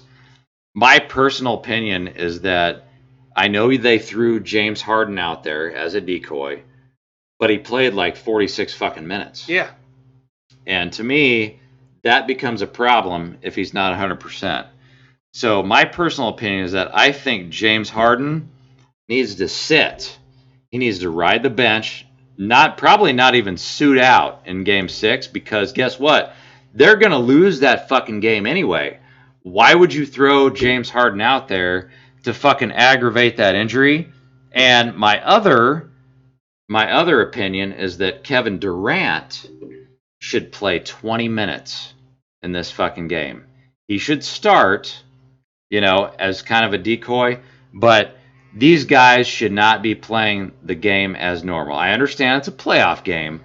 my personal opinion is that I know they threw James Harden out there as a decoy, but he played 46 fucking minutes. Yeah. And to me, that becomes a problem if he's not 100%. So my personal opinion is that I think James Harden needs to sit. He needs to ride the bench, probably not even suit out in Game 6 because guess what? They're going to lose that fucking game anyway. Why would you throw James Harden out there to fucking aggravate that injury? And my other opinion is that Kevin Durant should play 20 minutes in this fucking game. He should start, as kind of a decoy, but these guys should not be playing the game as normal. I understand it's a playoff game,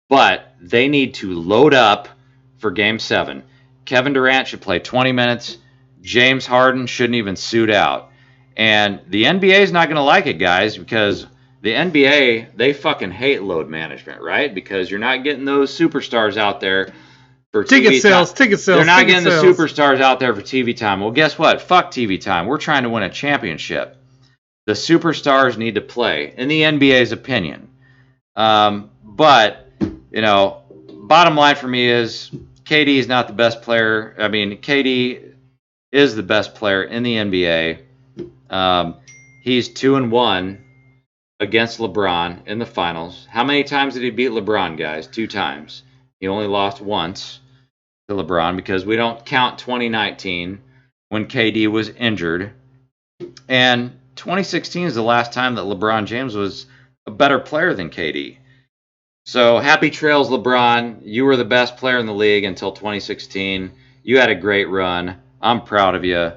but they need to load up for Game 7. Kevin Durant should play 20 minutes. James Harden shouldn't even suit out. And the NBA is not going to like it, guys, because the NBA, they fucking hate load management, right? Because you're not getting those superstars out there for ticket sales. They're not getting the superstars out there for TV time. Well, guess what? Fuck TV time. We're trying to win a championship. The superstars need to play, in the NBA's opinion. But, bottom line for me is KD is not the best player. I mean, KD is the best player in the NBA. He's 2-1 against LeBron in the finals. How many times did he beat LeBron, guys? 2 times. He only lost once to LeBron because we don't count 2019 when KD was injured. And 2016 is the last time that LeBron James was a better player than KD. So happy trails, LeBron. You were the best player in the league until 2016. You had a great run. I'm proud of you.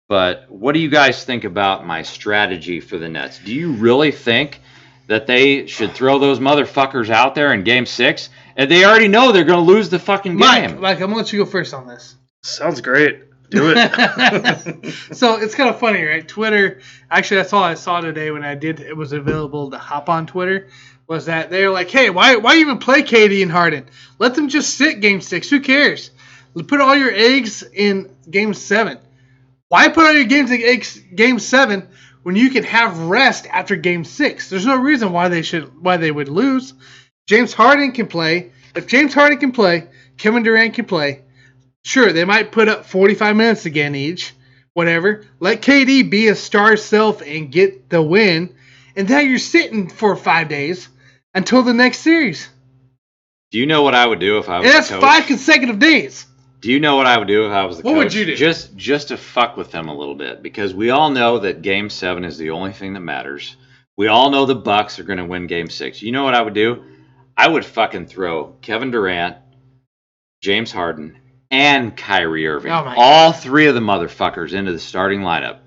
But what do you guys think about my strategy for the Nets? Do you really think that they should throw those motherfuckers out there in Game 6? And they already know they're going to lose the fucking game. Mike, I'm going to let you go first on this. Sounds great. Do it. So it's kind of funny, right? Twitter, actually, that's all I saw today when it was available to hop on Twitter, was that they were like, hey, why even play KD and Harden? Let them just sit Game 6. Who cares? Put all your eggs in Game 7. Why put all your eggs Game 7 when you can have rest after Game 6? There's no reason why they would lose. James Harden can play. If James Harden can play, Kevin Durant can play. Sure, they might put up 45 minutes again each. Whatever. Let KD be a star self and get the win. And now you're sitting for 5 days until the next series. Do you know what I would do if I was And that's the coach? 5 consecutive days. Do you know what I would do if I was the coach? What would you do? Just to fuck with them a little bit, because we all know that Game 7 is the only thing that matters. We all know the Bucks are going to win Game 6. You know what I would do? I would fucking throw Kevin Durant, James Harden, and Kyrie Irving. Oh my all three of the motherfuckers into the starting lineup.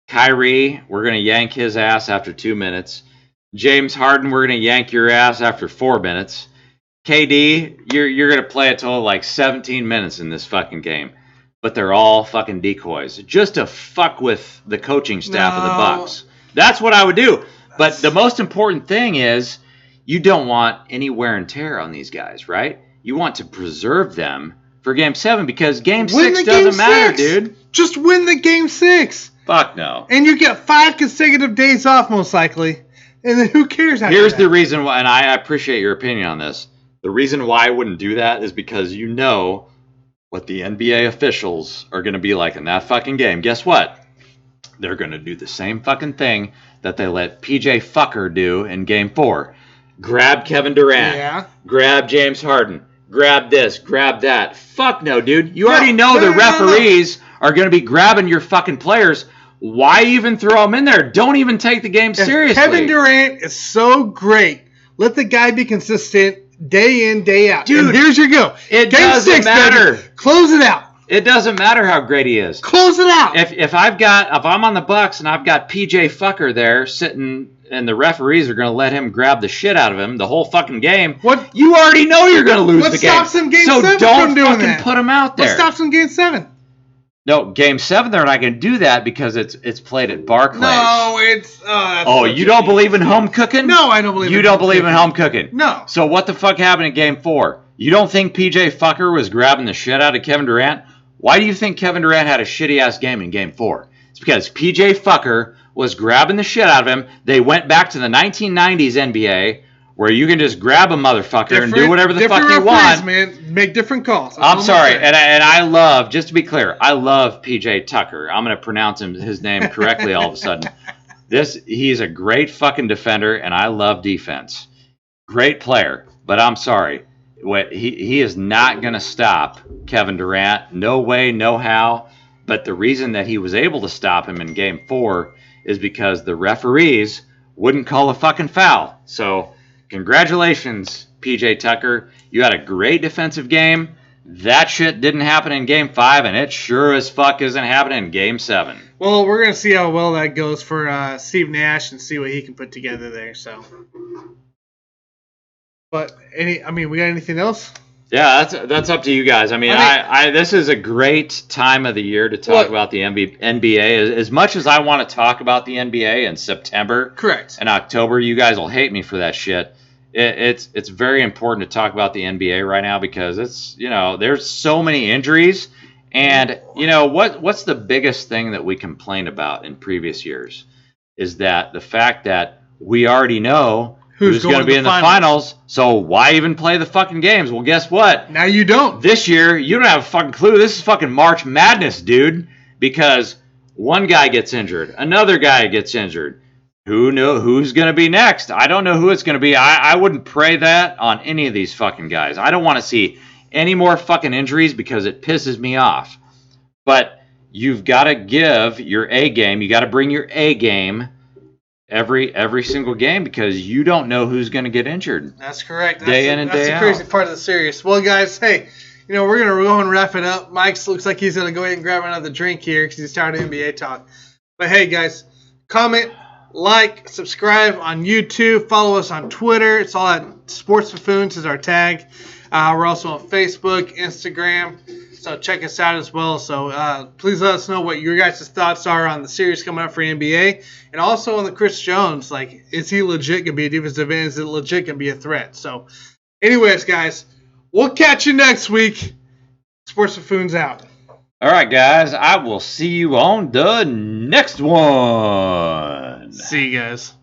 Kyrie, we're going to yank his ass after 2 minutes. James Harden, we're going to yank your ass after 4 minutes. KD, you're going to play a total of like 17 minutes in this fucking game. But they're all fucking decoys. Just to fuck with the coaching staff of the Bucks. That's what I would do. But the most important thing is you don't want any wear and tear on these guys, right? You want to preserve them for Game 7 because Game 6 doesn't matter, dude. Just win the Game 6. Fuck no. And you get 5 consecutive days off, most likely. And then who cares? Here's the reason why, and I appreciate your opinion on this. The reason why I wouldn't do that is because you know what the NBA officials are going to be like in that fucking game. Guess what? They're going to do the same fucking thing that they let PJ Fucker do in Game 4. Grab Kevin Durant. Yeah. Grab James Harden. Grab this. Grab that. Fuck no, dude. You already know the referees are going to be grabbing your fucking players. Why even throw them in there? Don't even take the game seriously. Kevin Durant is so great. Let the guy be consistent day in, day out. Dude, and here's your go. It Game doesn't 6, matter. Baby. Close it out. It doesn't matter how great he is. Close it out. If I'm on the Bucks and I've got PJ Fucker there sitting and the referees are going to let him grab the shit out of him the whole fucking game, you already know you're going to lose the game. What stops him Game so 7 don't from doing fucking that? put him out there. What stops him Game 7? No, Game 7 they're not going to do that because it's played at Barclays. No, it's... Oh, you don't believe in home cooking? No, I don't believe You in don't home believe in cooking. home cooking? No. So what the fuck happened in Game 4? You don't think PJ Fucker was grabbing the shit out of Kevin Durant? Why do you think Kevin Durant had a shitty-ass game in Game 4? It's because PJ Fucker was grabbing the shit out of him. They went back to the 1990s NBA where you can just grab a motherfucker and do whatever the fuck you want. Man. Make different calls. I'm sorry, and I love, just to be clear, I love PJ Tucker. I'm going to pronounce his name correctly all of a sudden. He's a great fucking defender, and I love defense. Great player, but I'm sorry. He is not going to stop Kevin Durant. No way, no how. But the reason that he was able to stop him in Game 4 is because the referees wouldn't call a fucking foul. So, congratulations, PJ Tucker. You had a great defensive game. That shit didn't happen in Game 5, and it sure as fuck isn't happening in Game 7. Well, we're going to see how well that goes for Steve Nash and see what he can put together there. So, but we got anything else? Yeah, that's up to you guys. I mean, this is a great time of the year to talk about the NBA. As much as I want to talk about the NBA in September, correct, and October, you guys will hate me for that shit. It's very important to talk about the NBA right now because there's so many injuries, and what's the biggest thing that we complained about in previous years is that the fact that we already know who's going to be in the finals, so why even play the fucking games? Well, guess what? Now you don't. This year, you don't have a fucking clue. This is fucking March Madness, dude, because one guy gets injured, another guy gets injured. Who knows who's going to be next? I don't know who it's going to be. I wouldn't pray that on any of these fucking guys. I don't want to see any more fucking injuries because it pisses me off. But you've got to give your A game. You got to bring your A game every single game because you don't know who's going to get injured. That's correct. Day in and day out. That's the crazy part of the series. Well, guys, hey, we're going to go and wrap it up. Mike looks like he's going to go ahead and grab another drink here because he's tired of NBA talk. But hey, guys, comment, like, subscribe on YouTube, follow us on Twitter. It's all at Sports Buffoons is our tag. We're also on Facebook, Instagram. So check us out as well. So please let us know what your guys' thoughts are on the series coming up for NBA, and also on the Chris Jones. Like, is he legit gonna be a defensive end? Is it legit gonna be a threat? So, anyways, guys, we'll catch you next week. Sports Buffoons out. All right, guys. I will see you on the next one. See you guys.